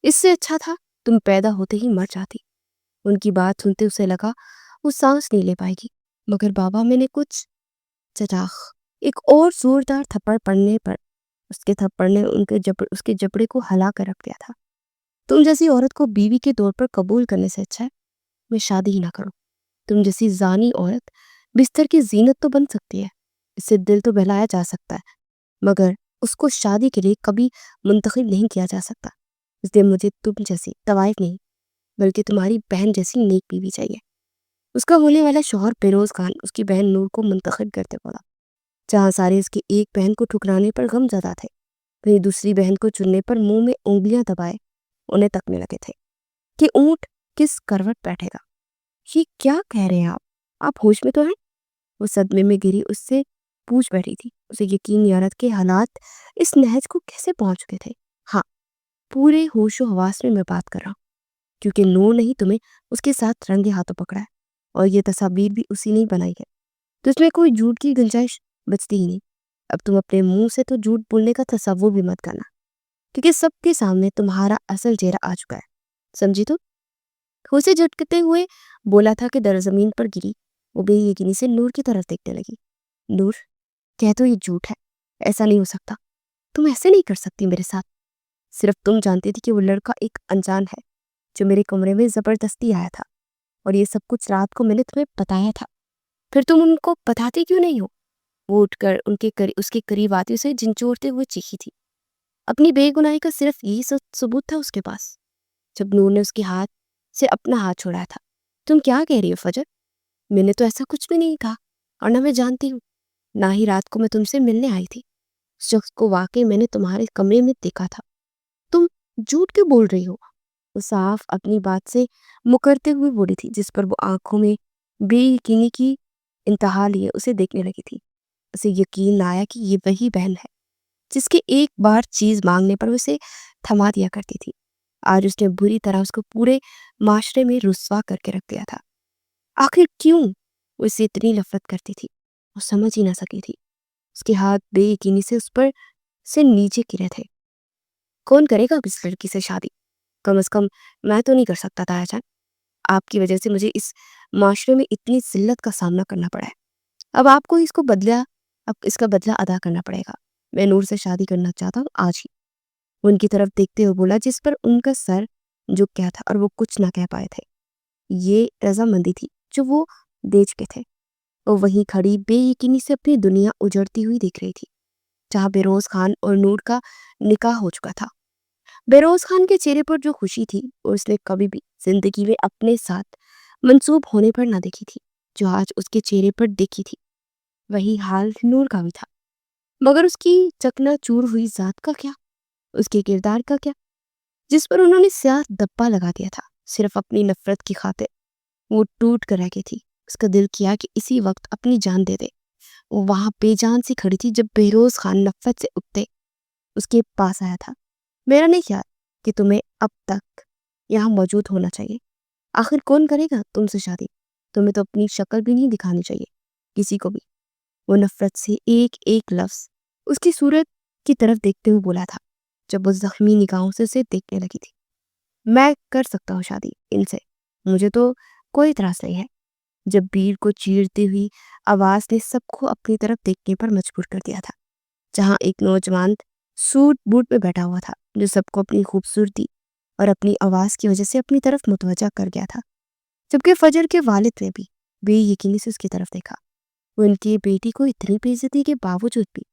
اس سے اچھا تھا تم پیدا ہوتے ہی مر جاتی۔ ان کی بات سنتے اسے لگا وہ سانس نہیں لے پائے گی، مگر بابا میں نے کچھ چٹاخ ایک اور زوردار تھپڑ پڑنے پر اس کے تھپڑ نے اس کے جبڑے کو ہلا کر رکھ دیا تھا۔ تم جیسی عورت کو بیوی کے طور پر قبول کرنے سے اچھا ہے میں شادی ہی نہ کروں۔ تم جیسی زانی عورت بستر کی زینت تو بن سکتی ہے، اس سے دل تو بہلایا جا سکتا ہے، مگر اس کو شادی کے لیے کبھی منتخب نہیں کیا جا سکتا۔ اس لیے مجھے تم جیسی طوائف نہیں بلکہ تمہاری بہن جیسی نیک بیوی چاہیے۔ اس کا ہونے والا شوہر بیروز خان اس کی بہن نور کو منتخب کرتے بولا۔ جہاں سارے اس کی ایک بہن کو ٹھکرانے پر غم زدہ تھے، وہیں دوسری بہن کو چننے پر منہ میں انگلیاں دبائے انہیں تکنے لگے تھے کہ اونٹ کس کروٹ بیٹھے گا۔ یہ کیا کہہ رہے ہیں آپ ہوش میں تو ہیں؟ وہ صدمے میں گری اس سے پوچھ بیٹھی تھی۔ اسے یقین نہیں آ رہا کہ حالات اس نہج کو کیسے پہنچ چکے تھے۔ ہاں، پورے ہوش و حواس میں بات کر رہا ہوں، کیونکہ نور نہیں تمہیں اس کے ساتھ رنگے ہاتھوں پکڑا ہے، اور یہ تصاویر بھی اسی نے بنائی ہے، تو اس میں کوئی جھوٹ کی گنجائش بچتی ہی نہیں۔ اب تم اپنے منہ سے تو جھوٹ بولنے کا تصور بھی مت کرنا، کیونکہ سب کے سامنے تمہارا اصل چہرہ آ چکا ہے، سمجھی تو؟ اسے جھٹکتے ہوئے بولا تھا کہ در زمین پر گری وہ بے یقینی سے نور کی طرف دیکھنے لگی۔ نور، کہہ تو یہ جھوٹ ہے، ایسا نہیں ہو سکتا، تم ایسے نہیں کر سکتی میرے ساتھ۔ صرف تم جانتی تھی کہ وہ لڑکا ایک انجان ہے جو میرے کمرے میں زبردستی آیا تھا، اور یہ سب کچھ رات کو میں نے تمہیں بتایا تھا، پھر تم ان کو بتاتی کیوں نہیں ہو؟ وہ اٹھ کر اس کے قریب آتی اسے جھنجھوڑتے ہوئے چیخی تھی۔ اپنی بے گناہی کا صرف یہی ثبوت تھا اس کے پاس۔ جب نور نے اس کے ہاتھ سے اپنا ہاتھ چھوڑایا تھا، تم کیا کہہ رہی ہو فجر؟ میں نے تو ایسا کچھ بھی نہیں کہا، اور نہ میں جانتی ہوں، نہ ہی رات کو میں تم سے ملنے آئی تھی۔ اس شخص کو واقعی میں نے تمہارے کمرے میں دیکھا تھا۔ تم جھوٹ کیوں بول رہی ہو؟ وہ صاف اپنی بات سے مکرتے ہوئے بولی تھی، جس پر وہ آنکھوں میں بے یقینی کی انتہا لیے اسے دیکھنے لگی تھی۔ اسے یقین نہ آیا کہ یہ وہی بہن ہے جس کے ایک بار چیز مانگنے پر اسے تھما دیا کرتی تھی۔ آج اس نے بری طرح اس کو پورے معاشرے میں رسوا کر کے رکھ دیا تھا۔ آخر کیوں وہ اسے اتنی نفرت کرتی تھی؟ وہ سمجھ ہی نہ سکی تھی۔ اس کے ہاتھ بے یقینی سے اس پر سے نیچے گرے تھے۔ کون کرے گا اب اس لڑکی سے شادی؟ کم از کم میں تو نہیں کر سکتا تھا جان۔ آپ کی وجہ سے مجھے اس معاشرے میں اتنی ذلت کا سامنا کرنا پڑا ہے۔ اب آپ کو اس کا بدلہ ادا کرنا پڑے گا۔ میں نور سے شادی کرنا چاہتا ہوں آج ہی۔ وہ ان کی طرف دیکھتے ہوئے بولا، جس پر ان کا سر جھک گیا تھا اور وہ کچھ نہ کہہ پائے تھے۔ یہ رضامندی تھی جو وہ دے چکے تھے۔ وہ وہیں کھڑی بے یقینی سے اپنی دنیا اجڑتی ہوئی دیکھ رہی تھی، جہاں بیروز خان اور نور کا نکاح ہو چکا تھا۔ بیروز خان کے چہرے پر جو خوشی تھی وہ اس نے کبھی بھی زندگی میں اپنے ساتھ منسوب ہونے پر نہ دیکھی تھی، جو آج اس کے چہرے پر دیکھی تھی۔ وہی حال نور کا بھی تھا، مگر اس کی چکنا چور ہوئی ذات کا کیا؟ اس کے کردار کا کیا، جس پر انہوں نے سیاہ دبا لگا دیا تھا صرف اپنی نفرت کی خاطر؟ وہ ٹوٹ کر رہ گئی تھی۔ اس کا دل کیا کہ اسی وقت اپنی جان دے دے۔ وہ وہاں بے جان سی کھڑی تھی جب بیروز خان نفرت سے اٹھتے اس کے پاس آیا تھا۔ میرا نہیں خیال کہ تمہیں اب تک یہاں موجود ہونا چاہیے۔ آخر کون کرے گا تم سے شادی؟ تمہیں تو اپنی شکل بھی نہیں دکھانی چاہیے کسی کو بھی۔ وہ نفرت سے ایک ایک لفظ اس کی صورت کی طرف دیکھتے ہوئے بولا تھا، جب وہ زخمی نگاہوں سے اسے دیکھنے لگی تھی۔ میں کر سکتا ہوں شادی ان سے، مجھے تو کوئی اعتراض نہیں ہے۔ جب بیر کو چیرتی ہوئی آواز نے سب کو اپنی طرف دیکھنے پر مجبور کر دیا تھا، جہاں ایک نوجوان سوٹ بوٹ میں بیٹھا ہوا تھا جو سب کو اپنی خوبصورتی اور اپنی آواز کی وجہ سے اپنی طرف متوجہ کر گیا تھا، جبکہ فجر کے والد نے بھی بے یقینی سے اس کی طرف دیکھا۔ وہ ان کی بیٹی کو اتنی بے عزتی کے باوجود بھی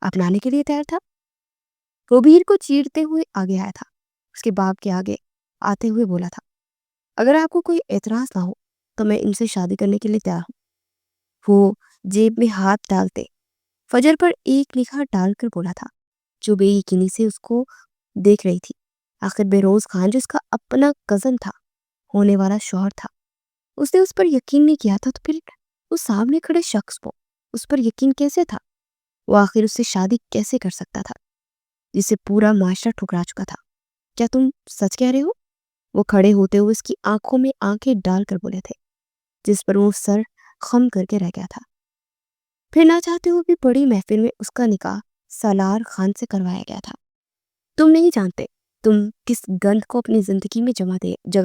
اپنانے کے لیے تیار تھا۔ وہ بیر کو چیرتے ہوئے آگے آیا تھا، اس کے باپ کے آگے آتے ہوئے بولا تھا، اگر آپ کو کوئی اعتراض نہ ہو تو میں ان سے شادی کرنے کے لیے تیار ہوں۔ وہ جیب میں ہاتھ ڈالتے فجر پر ایک نگاہ ڈال کر بولا تھا، جو بے یقینی سے اس کو دیکھ رہی تھی۔ آخر بہروز خان جو اس کا اپنا کزن تھا، ہونے والا شوہر تھا، اس نے اس پر یقین نہیں کیا تھا، تو پھر اس سامنے کھڑے شخص کو اس پر یقین کیسے تھا؟ وہ آخر اس سے شادی کیسے کر سکتا تھا جسے پورا معاشرہ ٹھکرا چکا تھا؟ کیا تم سچ کہہ رہے ہو؟ وہ کھڑے ہوتے ہوئے اس کی آنکھوں میں آنکھیں ڈال کر بولے تھے، جس پر وہ سر خم کر کے رہ گیا تھا۔ پھر نہ چاہتے ہوئے بھی بڑی محفل میں اس کا نکاح سالار خان سے کروایا گیا تھا۔ تم نہیں جانتے تم کس گند کو اپنی زندگی میں جگہ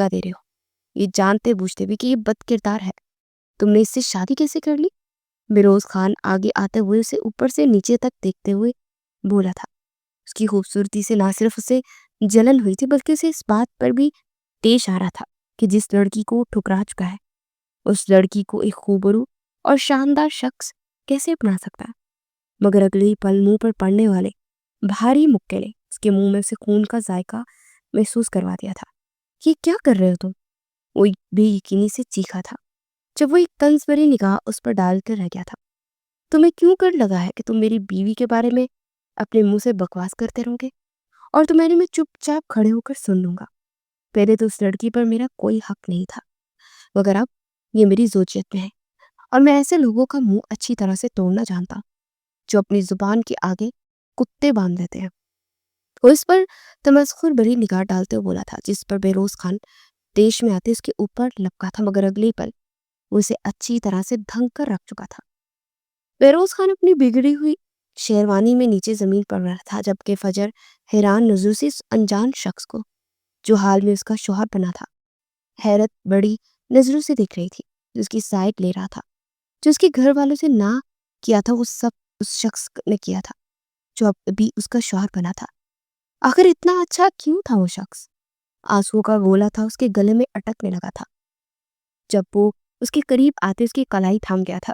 دے رہے ہو، یہ جانتے بوجھتے بھی کہ یہ بد کردار ہے۔ تم نے اس سے شادی کیسے کر لی؟ بہروز خان آگے آتے ہوئے اسے اوپر سے نیچے تک دیکھتے ہوئے بولا تھا۔ اس کی خوبصورتی سے نہ صرف اسے جلن ہوئی تھی، بلکہ اسے اس بات پر بھی پیش آ رہا تھا کہ جس لڑکی کو وہ ٹھکرا چکا ہے، اس لڑکی کو ایک خوبرو اور شاندار شخص کیسے اپنا سکتا ہے؟ مگر اگلے ہی پل منہ پر پڑنے والے بھاری مکے نے اس کے منہ میں سے خون کا ذائقہ محسوس کروا دیا تھا۔ یہ کیا کر رہے ہو تم؟ وہ بے یقینی سے چیخا تھا جب وہ ایک طنز بھری نگاہ اس پر ڈال کر رہ گیا تھا۔ تمہیں کیوں کر لگا ہے کہ تم میری بیوی کے بارے میں اپنے منہ سے بکواس کرتے رہو گے اور تمہارے میں چپ چاپ کھڑے ہو کر سن لوں گا؟ پہلے تو اس لڑکی پر میرا کوئی حق نہیں تھا، مگر اب یہ میری زوجیت میں ہے، اور میں ایسے لوگوں کا منہ اچھی طرح سے توڑنا جانتا ہوں جو اپنی زبان کے آگے کتے باندھ دیتے ہیں۔ وہ اس پر تمسخر بھری نگاہ ڈالتے ہوئے بولا تھا، جس پر بہروز خان دیش میں آتے اس کے اوپر لپکا تھا، مگر اگلے پل وہ اسے اچھی طرح سے دھنگ کر رکھ چکا تھا۔ بہروز خان اپنی بگڑی ہوئی شیروانی میں نیچے زمین پر رہا تھا، جبکہ فجر حیران نظروں سے اس انجان شخص کو جو حال میں اس کا شوہر بنا تھا حیرت بڑی نظروں سے دیکھ رہی تھی، جو اس کی سائڈ لے رہا تھا۔ جو اس کے گھر والوں سے نہ کیا تھا وہ سب اس شخص نے کیا تھا جو اب ابھی اس کا شوہر بنا تھا۔ آخر اتنا اچھا کیوں تھا وہ شخص؟ آنسو کا گولا تھا اس کے گلے میں اٹکنے لگا تھا جب وہ اس کے قریب آتے اس کی کلائی تھام گیا تھا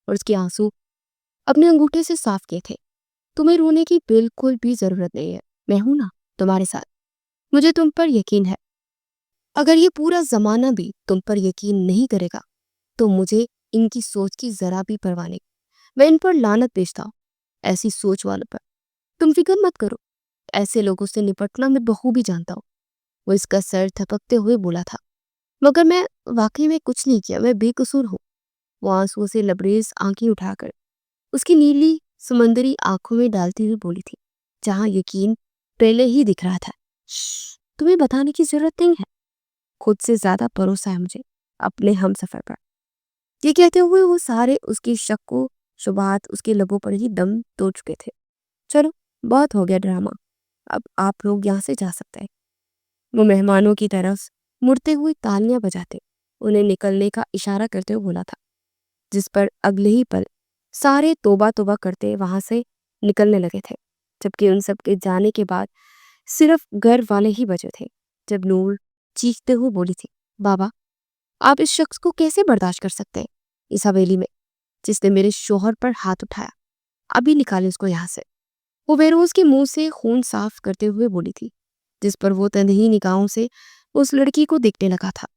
اور اس کے آنسو اپنے انگوٹھے سے صاف کیے تھے۔ تمہیں رونے کی بالکل بھی ضرورت نہیں ہے، میں ہوں نا تمہارے ساتھ، مجھے تم پر یقین ہے۔ اگر یہ پورا زمانہ بھی تم پر یقین نہیں کرے گا تو مجھے ان کی سوچ کی ذرا بھی پرواہ نہیں، میں ان پر لعنت بھیجتا ہوں، ایسی سوچ والوں پر۔ تم فکر مت کرو، ایسے لوگوں سے نپٹنا میں بخوبی جانتا ہوں۔ وہ اس کا سر تھپکتے ہوئے بولا تھا، مگر میں واقعی میں کچھ نہیں کیا، میں بے قصور ہوں۔ وہ آنسو سے لبریز آنکھیں اٹھا کر اس کی نیلی سمندری آنکھوں میں ڈالتی ہوئی بولی تھی، جہاں یقین پہلے ہی دکھ رہا تھا۔ تمہیں بتانے کی ضرورت نہیں ہے، خود سے زیادہ بھروسہ ہے مجھے اپنے ہم سفر پر۔ یہ کہتے ہوئے وہ سارے اس کی شک و شبہات اس کے لبوں پر ہی دم توڑ چکے تھے۔ چلو بہت ہو گیا ڈرامہ، اب آپ لوگ یہاں سے جا سکتے ہیں۔ وہ مہمانوں کی طرف مڑتے ہوئے تالیاں بجاتے انہیں نکلنے کا اشارہ کرتے ہوئے بولا تھا، جس پر اگلے ہی پل سارے توبہ توبہ کرتے وہاں سے نکلنے لگے تھے، جبکہ ان سب کے جانے کے بعد صرف گھر والے ہی بچے تھے۔ جب نور چیختے ہوئے بولی تھی، بابا آپ اس شخص کو کیسے برداشت کر سکتے ہیں، اس حویلی میں جس نے میرے شوہر پر ہاتھ اٹھایا، ابھی نکالے اس کو یہاں سے۔ وہ بہروز کے منہ سے خون صاف کرتے ہوئے بولی تھی، جس پر وہ تنہی نگاہوں سے اس لڑکی کو دیکھنے لگا تھا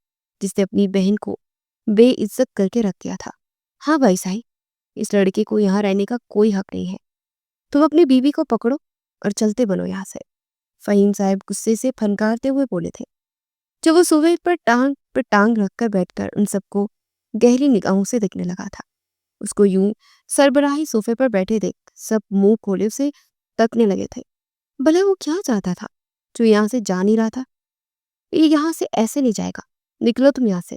جس نے اپنی بہن کو بے عزت کر کے رکھ دیا تھا۔ ہاں بھائی سائی، اس لڑکے کو یہاں رہنے کا کوئی حق نہیں ہے، تم اپنی بیوی کو پکڑو اور چلتے بنو یہاں سے۔ فہیم صاحب غصے سے پھنکارتے ہوئے بولے تھے، جب وہ صوفے پر ٹانگ رکھ کر بیٹھ کر ان سب کو گہری نگاہوں سے دیکھنے لگا تھا۔ اس کو یوں سربراہی صوفے پر بیٹھے دیکھ سب منہ کھولے اسے تکنے لگے تھے۔ بھلے وہ کیا چاہتا تھا جو یہاں سے جا نہیں رہا تھا؟ یہ یہاں سے ایسے نہیں جائے گا، نکلو تم یہاں سے۔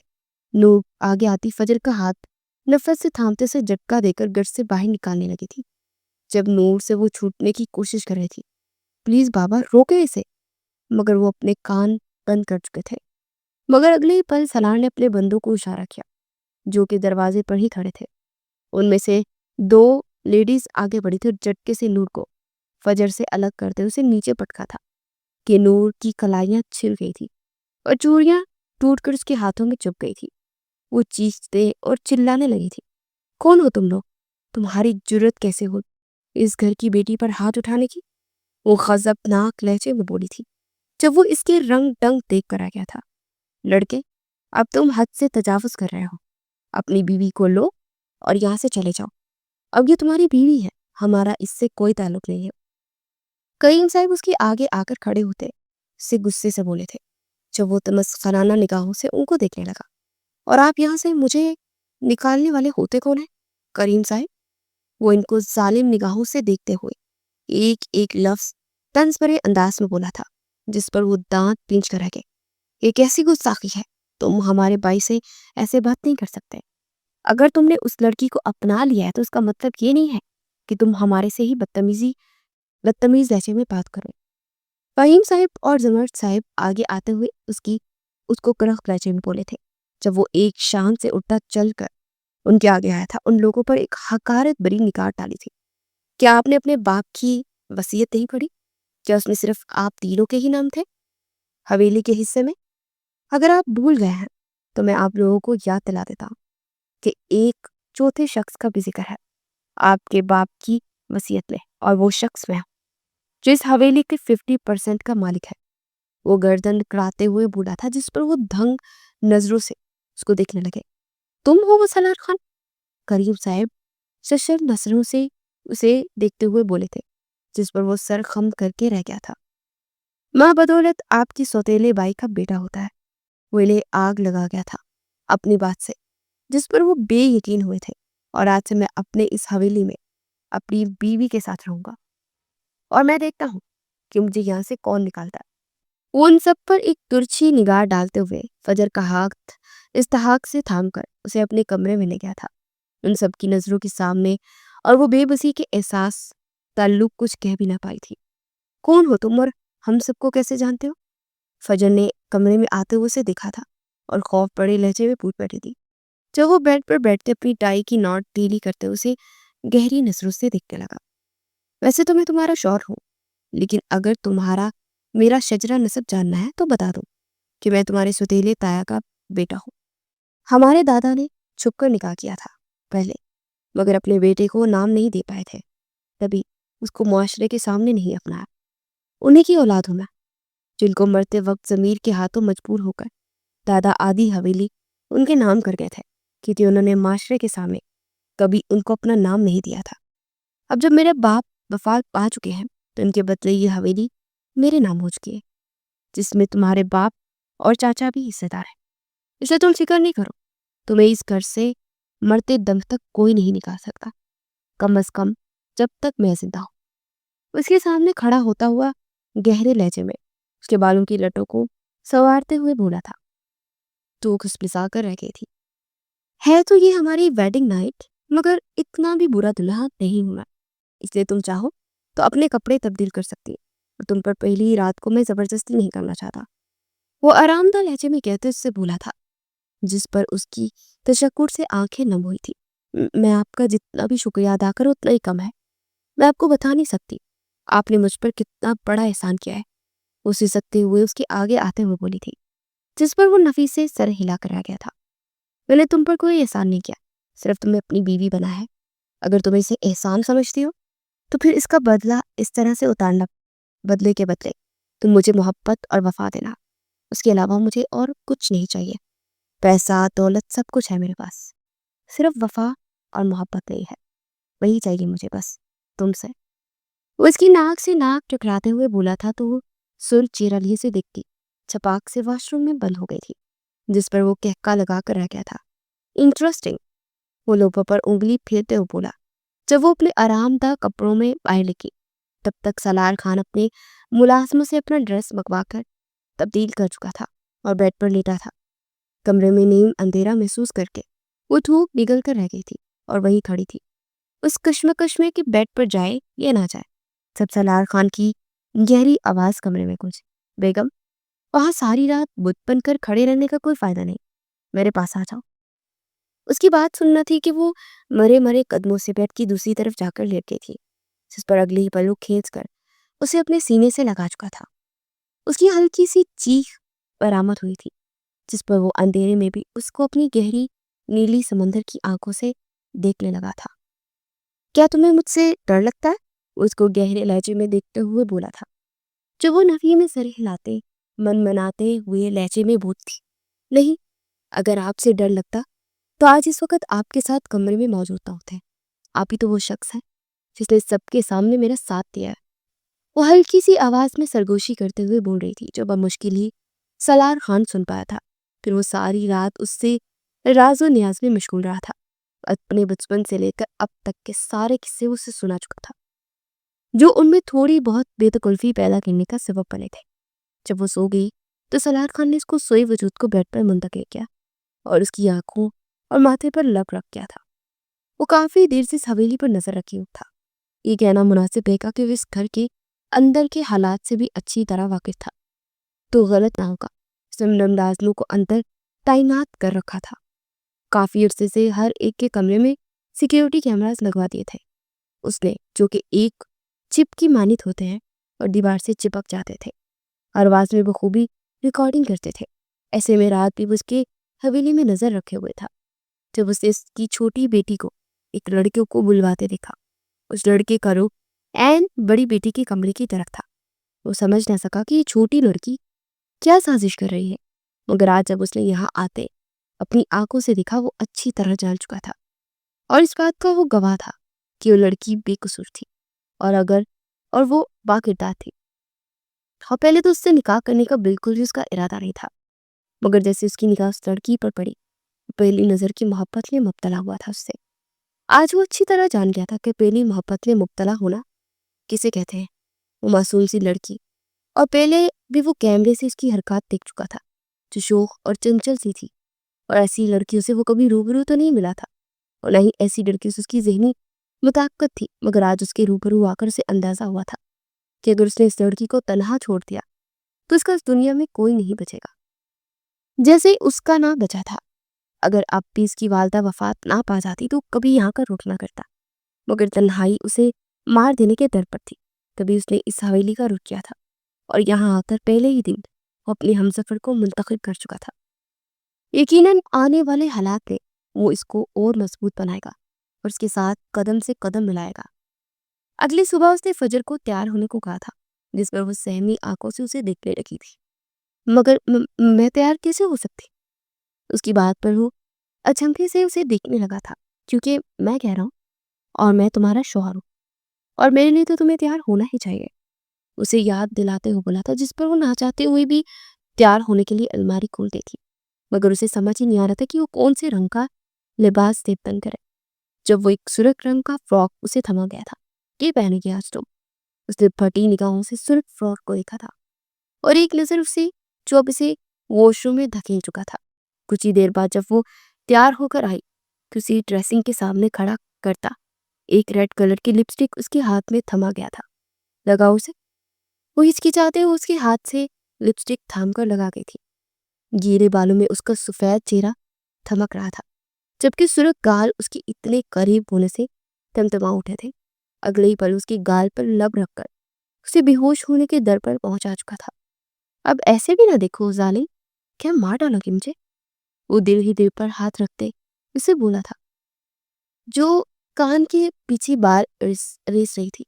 نور آگے آتی فجر کا ہاتھ نفرت سے تھامتے سے جھٹکا دے کر گھر سے باہر نکالنے لگی تھی، جب نور سے وہ چھوٹنے کی کوشش کر رہی تھی۔ پلیز بابا روکے اسے، مگر وہ اپنے کان بند کر چکے تھے۔ مگر اگلے ہی پل سالار نے اپنے بندوں کو اشارہ کیا جو کہ دروازے پر ہی کھڑے تھے۔ ان میں سے 2 لیڈیز آگے بڑھی تھی اور جھٹکے سے نور کو فجر سے الگ کرتے اسے نیچے پٹکا تھا کہ نور کی کلائیاں چھل گئی تھی اور چوڑیاں ٹوٹ کر اس کے ہاتھوں میں چپ گئی تھی۔ وہ چیختے اور چلانے لگی تھی، کون ہو تم لوگ؟ تمہاری جرت کیسے ہو اس گھر کی بیٹی پر ہاتھ اٹھانے کی؟ وہ غضبناک لہجے میں بولی تھی جب وہ اس کے رنگ ڈنگ دیکھ کر آ گیا تھا۔ لڑکے اب تم حد سے تجاوز کر رہے ہو، اپنی بیوی کو لو اور یہاں سے چلے جاؤ، اب یہ تمہاری بیوی ہے، ہمارا اس سے کوئی تعلق نہیں ہے۔ کریم صاحب اس کے آگے آ کر کھڑے ہوتے سے غصے سے بولے تھے جب وہ تمسخرانہ نگاہوں سے ان کو دیکھنے لگا۔ اور آپ یہاں سے مجھے نکالنے والے ہوتے کون ہیں کریم صاحب؟ وہ ان کو ظالم نگاہوں سے دیکھتے ہوئے ایک ایک لفظ طنز بھرے انداز میں بولا تھا، جس پر وہ دانت پینچ کر رہ گئے۔ یہ کیسی گستاخی ہے؟ تم ہمارے بھائی سے ایسے بات نہیں کر سکتے۔ اگر تم نے اس لڑکی کو اپنا لیا ہے تو اس کا مطلب یہ نہیں ہے کہ تم ہمارے سے ہی بدتمیز لہجے میں بات کرو۔ فہیم صاحب اور زمرد صاحب آگے آتے ہوئے اس کو کڑک لہجے میں بولے تھے جب وہ ایک شان سے اٹھتا چل کر ان کے آگے آیا تھا، ان لوگوں پر ایک حقارت بری نگاہ ڈالی تھی۔ کیا آپ نے اپنے باپ کی وصیت نہیں پڑھی؟ کیا اس میں صرف آپ تینوں کے ہی نام تھے حویلی کے حصے میں؟ اگر آپ بھول گئے ہیں تو میں آپ لوگوں کو یاد دلا دیتا ہوں کہ ایک چوتھے شخص کا بھی ذکر ہے آپ کے باپ کی وصیت میں، اور وہ شخص میں جو اس حویلی کے 50% کا مالک ہے۔ وہ گردن کڑاتے ہوئے بولا تھا جس پر وہ دھنگ نظروں سے اس کو دیکھنے لگے۔ تم ہو وہ سالار خان؟ کریم صاحب ششر نظروں سے اسے دیکھتے ہوئے بولے تھے، جس پر وہ سر خم کر کے رہ گیا تھا۔ ماں بدولت آپ کی سوتیلے بائی کا بیٹا ہوتا ہے۔ وہ انہیں آگ لگا گیا تھا اپنی بات سے، جس پر وہ بے یقین ہوئے تھے، اور آج سے میں اپنے اس حویلی میں اپنی بیوی کے ساتھ رہوں گا، اور میں دیکھتا ہوں کہ مجھے یہاں سے کون نکالتا ہے۔ وہ ان سب پر ایک ترچھی نگاہ ڈالتے ہوئے فجر کا ہاتھ استحاق سے تھام کر اسے اپنے کمرے میں لے گیا تھا۔ ان سب کی نظروں کے سامنے اور وہ بے بسی کے احساس تعلق کچھ کہہ بھی نہ پائی تھی۔ کون ہو تم اور ہم سب کو کیسے جانتے ہو؟ فجر نے کمرے میں آتے ہوئے اسے دیکھا تھا اور خوف بڑے لہجے میں پوچھ بیٹھی تھی جب وہ بیڈ پر بیٹھتے اپنی ٹائی کی نوٹ ڈھیلی کرتے اسے گہری نظروں سے دیکھنے لگا۔ ویسے تو میں تمہارا شوہر ہوں، لیکن اگر تمہارا میرا شجرہ نسب جاننا ہے تو بتا دو کہ میں تمہارے سوتیلے تایا کا بیٹا ہوں۔ ہمارے دادا نے چھپ کر نکاح کیا تھا پہلے، مگر اپنے بیٹے کو نام نہیں دے پائے تھے، تبھی اس کو معاشرے کے سامنے نہیں اپنایا۔ انہیں کی اولاد ہوں میں، جن کو مرتے وقت ضمیر کے ہاتھوں مجبور ہو کر دادا آدھی حویلی ان کے نام کر گئے تھے، کیونکہ انہوں نے معاشرے کے سامنے کبھی ان کو اپنا نام نہیں دیا تھا۔ اب جب میرے باپ وفات پا چکے ہیں تو ان کے بدلے یہ حویلی میرے نام ہو چکی ہے، جس میں تمہارے باپ اور چاچا بھی حصے دار ہیں۔ اسے تم فکر نہیں کرو، تمہیں اس گھر سے مرتے دم تک کوئی نہیں نکال سکتا، کم از کم جب تک میں زندہ ہوں۔ اس کے سامنے کھڑا ہوتا ہوا گہرے لہجے میں اس کے بالوں کی لٹوں کو سنوارتے ہوئے بولا تھا۔ تو کھسپسا کر رہ گئی تھی۔ ہے تو یہ ہماری ویڈنگ نائٹ، مگر اتنا بھی برا دلہا نہیں ہوں میں، اس لیے تم چاہو تو اپنے کپڑے تبدیل کر سکتی، اور تم پر پہلی رات کو میں زبردستی نہیں کرنا چاہتا، وہ آرام دہ لہجے میں کہتے اس سے بولا تھا، جس پر اس کی تشکر سے آنکھیں نم ہوئی تھی۔ میں آپ کا جتنا بھی شکریہ ادا کروں اتنا ہی کم ہے، میں آپ کو بتا نہیں سکتی آپ نے مجھ پر کتنا بڑا احسان کیا ہے، اسے سکتے ہوئے اس کے آگے آتے ہوئے بولی تھی، جس پر وہ نفیس سے سر ہلا کر آ گیا تھا۔ میں نے تم پر کوئی احسان نہیں کیا، صرف تمہیں اپنی بیوی بنا ہے۔ اگر تم اسے احسان سمجھتی ہو تو پھر اس کا بدلہ اس طرح سے اتارنا، بدلے کے بدلے تم مجھے محبت اور وفا دینا، اس کے علاوہ مجھے اور کچھ نہیں چاہیے۔ پیسہ دولت سب کچھ ہے میرے پاس، صرف وفا اور محبت نہیں ہے، وہی چاہیے مجھے بس تم سے۔ وہ اس کی ناک سے ناک ٹکراتے ہوئے بولا تھا تو وہ سر چیرالیے سے دیکھتی چھپاک سے واش روم میں بند ہو گئی تھی، جس پر وہ کہکا لگا کر رہ گیا تھا۔ انٹرسٹنگ، وہ لوبوں پر انگلی پھیرتے ہوئے بولا جب وہ اپنے آرام دہ کپڑوں میں باہر نکلی۔ تب تک سالار خان اپنے ملازموں سے اپنا ڈریس منگوا کر تبدیل کر چکا تھا اور بیڈ پر لیٹا تھا۔ کمرے میں نیم اندھیرا محسوس کر کے وہ دھوپ نگل کر رہ گئی تھی اور وہیں کھڑی تھی، اس کشمکش میں کہ بیڈ پر جائے یا نہ جائے۔ سب سالار خان کی گہری آواز کمرے میں گونجی، بیگم وہاں ساری رات بت بن کر کھڑے رہنے کا کوئی فائدہ نہیں، میرے پاس آ جاؤ۔ اس کی بات سننا تھی کہ وہ مرے مرے قدموں سے بیڈ کی دوسری طرف جا کر لیٹ گئی تھی، جس پر اگلی ہی پلو کھینچ کر اسے اپنے سینے سے لگا چکا تھا۔ اس کی ہلکی سی چیخ برآمد ہوئی تھی، جس پر وہ اندھیرے میں بھی اس کو اپنی گہری نیلی سمندر کی آنکھوں سے دیکھنے لگا تھا۔ کیا تمہیں مجھ سے ڈر لگتا ہے؟ وہ اس کو گہرے لہجے میں دیکھتے ہوئے بولا تھا، جو وہ نفی میں سر ہلاتے من مناتے ہوئے لہجے میں بولتی، نہیں، اگر آپ سے ڈر لگتا تو آج اس وقت آپ کے ساتھ کمرے میں موجود نہ ہوتے۔ آپ ہی تو وہ شخص ہے جس نے سب کے سامنے میرا ساتھ دیا ہے۔ وہ ہلکی سی آواز میں سرگوشی کرتے ہوئے بول رہی تھی جو بمشکل ہی سالار خان سن پایا تھا۔ پھر وہ ساری رات اس سے راز و نیاز میں مشغول رہا تھا، اپنے بچپن سے لے کر اب تک کے سارے قصے اسے سنا چکا تھا جو ان میں تھوڑی بہت بے تکلفی پیدا کرنے کا سبب بنے تھے۔ جب وہ سو گئی تو سالار خان نے اس کو سوئے وجود کو بیڈ پر منتقل کیا اور اس کی آنکھوں اور ماتھے پر لب رکھ کیا تھا۔ وہ کافی دیر سے اس حویلی پر نظر رکھے ہوئے تھا۔ یہ کہنا مناسب ہے کہ وہ اس گھر کے اندر کے حالات سے بھی اچھی طرح واقف تھا تو غلط نہ ہوگا۔ اس نے ملازموں کو اندر تعینات کر رکھا تھا، کافی عرصے سے ہر ایک کے کمرے میں سیکیورٹی کیمراز لگوا دیے تھے اس نے، جو کہ ایک چپ کی مانند ہوتے ہیں اور دیوار سے چپک جاتے تھے، ہر آواز میں بخوبی ریکارڈنگ کرتے تھے۔ ایسے میں رات بھی وہ اس کے حویلی میں نظر رکھے ہوئے تھا جب اس نے اس کی چھوٹی بیٹی کو ایک لڑکے کو بلواتے دیکھا۔ اس لڑکے کا رخ عین بڑی بیٹی کے کمرے کی طرف تھا۔ وہ سمجھ نہ سکا کہ یہ چھوٹی لڑکی کیا سازش کر رہی ہے، مگر آج جب اس نے یہاں آتے اپنی آنکھوں سے دیکھا وہ اچھی طرح جان چکا تھا اور اس بات کا وہ گواہ تھا کہ وہ لڑکی بے قصور تھی اور وہ با کردار تھی۔ اور پہلے تو اس سے نکاح کرنے کا بالکل بھی اس کا ارادہ نہیں تھا، مگر جیسے اس کی نگاہ اس لڑکی پر پڑی، پہلی نظر کی محبت میں مبتلا ہوا تھا اس سے۔ آج وہ اچھی طرح جان گیا تھا کہ پہلی محبت میں مبتلا ہونا کسے کہتے ہیں۔ وہ معصوم سی لڑکی، اور پہلے بھی وہ کیمرے سے اس کی حرکات دیکھ چکا تھا جو شوخ اور چنچل سی تھی، اور ایسی لڑکیوں سے وہ کبھی روبرو تو نہیں ملا تھا اور نہ ہی ایسی لڑکیوں سے اس کی ذہنی مطابقت تھی، مگر آج اس کے روبرو آ کر اسے اندازہ ہوا تھا کہ اگر اس نے اس لڑکی کو تنہا چھوڑ دیا تو اس کا اس دنیا میں کوئی نہیں بچے گا، جیسے اس کا نہ بچا تھا۔ اگر اب بھی اس کی والدہ وفات نہ پا جاتی تو کبھی یہاں کا رخ نہ کرتا، مگر تنہائی اسے مار دینے کے در پر تھی، تبھی اس نے اس حویلی کا رخ کیا تھا اور یہاں آ کر پہلے ہی دن وہ اپنے ہمسفر کو منتخب کر چکا تھا۔ یقیناً آنے والے حالات میں وہ اس کو اور مضبوط بنائے گا اور اس کے ساتھ قدم سے قدم ملائے گا۔ اگلی صبح اس نے فجر کو تیار ہونے کو کہا تھا، جس پر وہ سہمی آنکھوں سے اسے دیکھنے لگی تھی۔ مگر میں تیار کیسے ہو سکتی؟ اس کی بات پر وہ اچنبھے سے اسے دیکھنے لگا تھا، کیونکہ میں کہہ رہا ہوں اور میں تمہارا شوہر ہوں اور میرے لیے تو تمہیں تیار ہونا ہی چاہیے، اسے یاد دلاتے ہوئے بولا تھا، جس پر وہ نہ چاہتے ہوئے بھی تیار ہونے کے لیے الماری کھولتی تھی، مگر اسے سمجھ ہی نہیں آ رہا تھا کہ وہ کون سے رنگ کا لباس تن کرے۔ جب وہ ایک سرخ رنگ کا فراک اسے تھما گیا تھا، یہ پہنے گیا آج تم؟ اس نے پھٹی نگاہوں سے سرخ فراک کو دیکھا تھا اور ایک نظر اسے جو اب اسے واش روم میں دھکیل چکا تھا۔ کچھ ہی دیر بعد جب وہ تیار ہو کر آئی تو اسی ڈریسنگ کے سامنے کھڑا کرتا ایک ریڈ کلر کی لپسٹک اس کے ہاتھ میں تھما گیا تھا۔ لگا اسے؟ وہ ہچکچاتے ہوئے اس کے ہاتھ سے لپسٹک تھام کر لگا گئی تھی۔ گیرے بالوں میں اس کا سفید چہرہ تھمک رہا تھا، جبکہ سرخ گال اس کے اتنے قریب ہونے سے تمتما اٹھے تھے۔ اگلے ہی پل اس کی گال پر لب رکھ کر اسے بے ہوش ہونے کے در پر پہنچا چکا تھا۔ اب ایسے بھی نہ دیکھو ظالم، کیا مار ڈالو گی مجھے؟ وہ دل ہی دل پر ہاتھ رکھتے اسے بولا تھا، جو کان کے پیچھے بال ریس رہی تھی،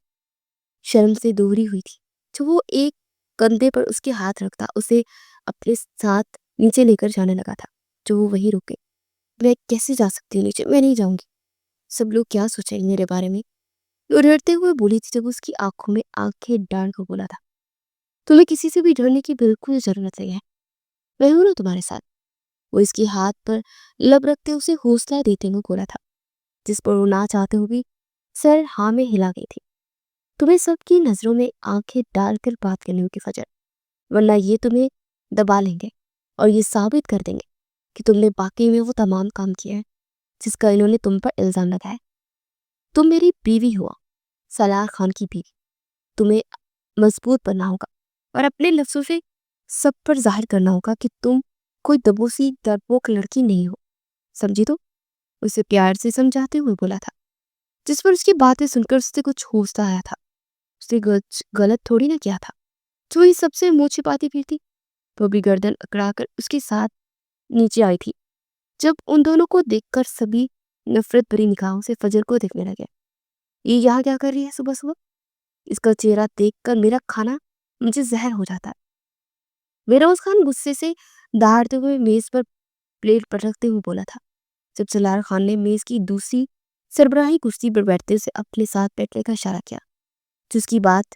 شرم سے دوہری ہوئی تھی۔ جو وہ ایک کندھے پر اس کے ہاتھ رکھتا اسے اپنے ساتھ نیچے لے کر جانے لگا تھا، جو وہ وہی رکے۔ میں کیسے جا سکتی ہوں نیچے؟ میں نہیں جاؤں گی، سب لوگ کیا سوچیں گے میرے بارے میں؟ وہ ڈرتے ہوئے بولی تھی جب اس کی آنکھوں میں آنکھیں ڈال کر بولا تھا، تمہیں کسی سے بھی ڈرنے کی بالکل ضرورت نہیں ہے، میں ہوں نا تمہارے ساتھ۔ وہ اس کے ہاتھ پر لب رکھتے اسے حوصلہ دیتے ہوئے بولا تھا، جس پر وہ نہ چاہتے ہوئے سر ہاں میں ہلا گئی تھی۔ تمہیں سب کی نظروں میں آنکھیں ڈال کر بات کرنی ہوگی فجر، ورنہ یہ تمہیں دبا لیں گے اور یہ ثابت کر دیں گے کہ تم نے باقی میں وہ تمام کام کیا ہے جس کا انہوں نے تم پر الزام لگایا۔ تم میری بیوی ہوا، سالار خان کی بیوی، تمہیں مضبوط بننا ہوگا اور اپنے لفظوں سے سب پر ظاہر کرنا ہوگا کہ تم کوئی دبوسی ڈرپوک لڑکی نہیں ہو، سمجھی؟ تو اسے پیار سے سمجھاتے ہوئے بولا تھا، جس پر اس کی باتیں سن کر اس سے کچھ حوصلہ آیا تھا۔ اس نے غلط تھوڑی نہ کیا تھا، جو یہ سب سے منہ چھپاتی پھرتی۔ وہ بھی گردن اکڑا کر اس کے ساتھ نیچے آئی تھی۔ جب ان دونوں کو دیکھ کر سبھی نفرت بھری نگاہوں سے فجر کو دیکھنے لگے۔ یہ یہاں کیا کر رہی ہے صبح صبح؟ اس کا چہرہ دیکھ کر میرا کھانا مجھے زہر ہو جاتا ہے، فیروز خان غصے سے دھاڑتے ہوئے میز پر پلیٹ پر رکھتے ہوئے بولا تھا، جب سالار خان نے میز کی دوسری سربراہی کرسی پر بیٹھتے سے اپنے ساتھ بیٹھنے کا اشارہ کیا، جس کی بات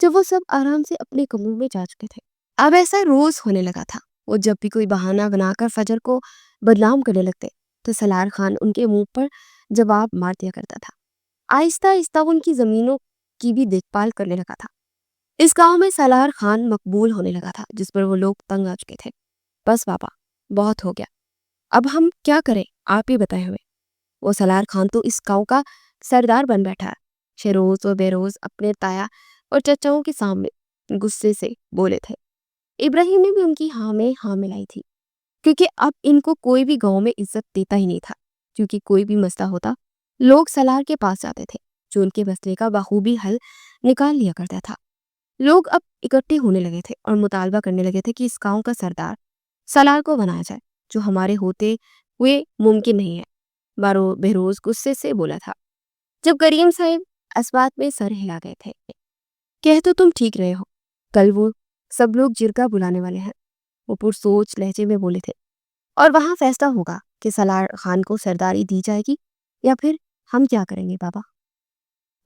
جب وہ سب آرام سے اپنے کمروں میں جا چکے تھے۔ اب ایسا روز ہونے لگا تھا۔ وہ جب بھی کوئی بہانہ بنا کر فجر کو بدنام کرنے لگتے تو سالار خان ان کے منہ پر جواب مار دیا کرتا تھا۔ آہستہ آہستہ وہ ان کی زمینوں کی بھی دیکھ بھال کرنے لگا تھا۔ اس گاؤں میں سالار خان مقبول ہونے لگا تھا، جس پر وہ لوگ تنگ آ چکے تھے۔ بس بابا، بہت ہو گیا، اب ہم کیا کریں، آپ ہی بتائے ہوئے۔ وہ سالار خان تو اس گاؤں کا سردار بن بیٹھا ہے، روز و بے روز اپنے تایا اور چچاؤں کے سامنے غصے سے بولے تھے۔ ابراہیم نے بھی ان کی ہاں میں ہاں ملائی تھی، کیونکہ اب ان کو کوئی بھی گاؤں میں عزت دیتا ہی نہیں تھا، کیونکہ کوئی بھی مسئلہ ہوتا لوگ سالار کے پاس جاتے تھے، جو ان کے مسئلے کا بخوبی حل نکال لیا کرتا تھا۔ لوگ اب اکٹھے ہونے لگے تھے اور مطالبہ کرنے لگے تھے کہ اس گاؤں کا سردار سالار کو بنایا جائے، جو ہمارے ہوتے ہوئے ممکن نہیں ہے، بارو بہروز غصے سے بولا تھا۔ جب کریم صاحب اس بات میں سر ہلا گئے تھے، کہہ تو تم ٹھیک رہے ہو، کل وہ سب لوگ جرگہ بلانے والے ہیں، وہ پرسوچ لہجے میں بولے تھے، اور وہاں فیصلہ ہوگا کہ سالار خان کو سرداری دی جائے گی یا پھر ہم کیا کریں گے بابا۔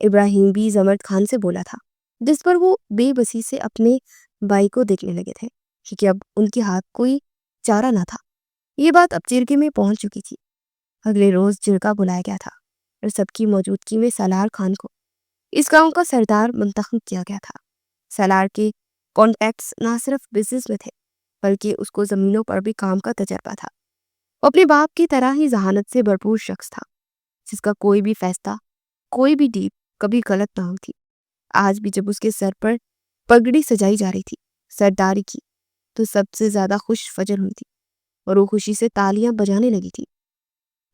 ابراہیم بھی زمرد خان سے بولا تھا، جس پر وہ بے بسی سے اپنے بھائی کو دیکھنے لگے تھے، کیونکہ اب ان کے ہاتھ کوئی چارہ نہ تھا۔ یہ بات اب جرگے میں پہنچ چکی تھی۔ اگلے روز جرگہ بلایا گیا تھا اور سب کی موجودگی میں سالار خان کو اس گاؤں کا سردار منتخب کیا گیا تھا۔ سالار کے کانٹیکٹس نہ صرف بزنس میں تھے، بلکہ اس کو زمینوں پر بھی کام کا تجربہ تھا۔ وہ اپنے باپ کی طرح ہی ذہانت سے بھرپور شخص تھا، جس کا کوئی بھی فیصلہ، کوئی بھی ڈیل کبھی غلط نہ ہوئی تھی۔ آج بھی جب اس کے سر پر پگڑی سجائی جا رہی تھی سرداری کی، تو سب سے زیادہ خوش فجر ہوئی تھی اور وہ خوشی سے تالیاں بجانے لگی تھی۔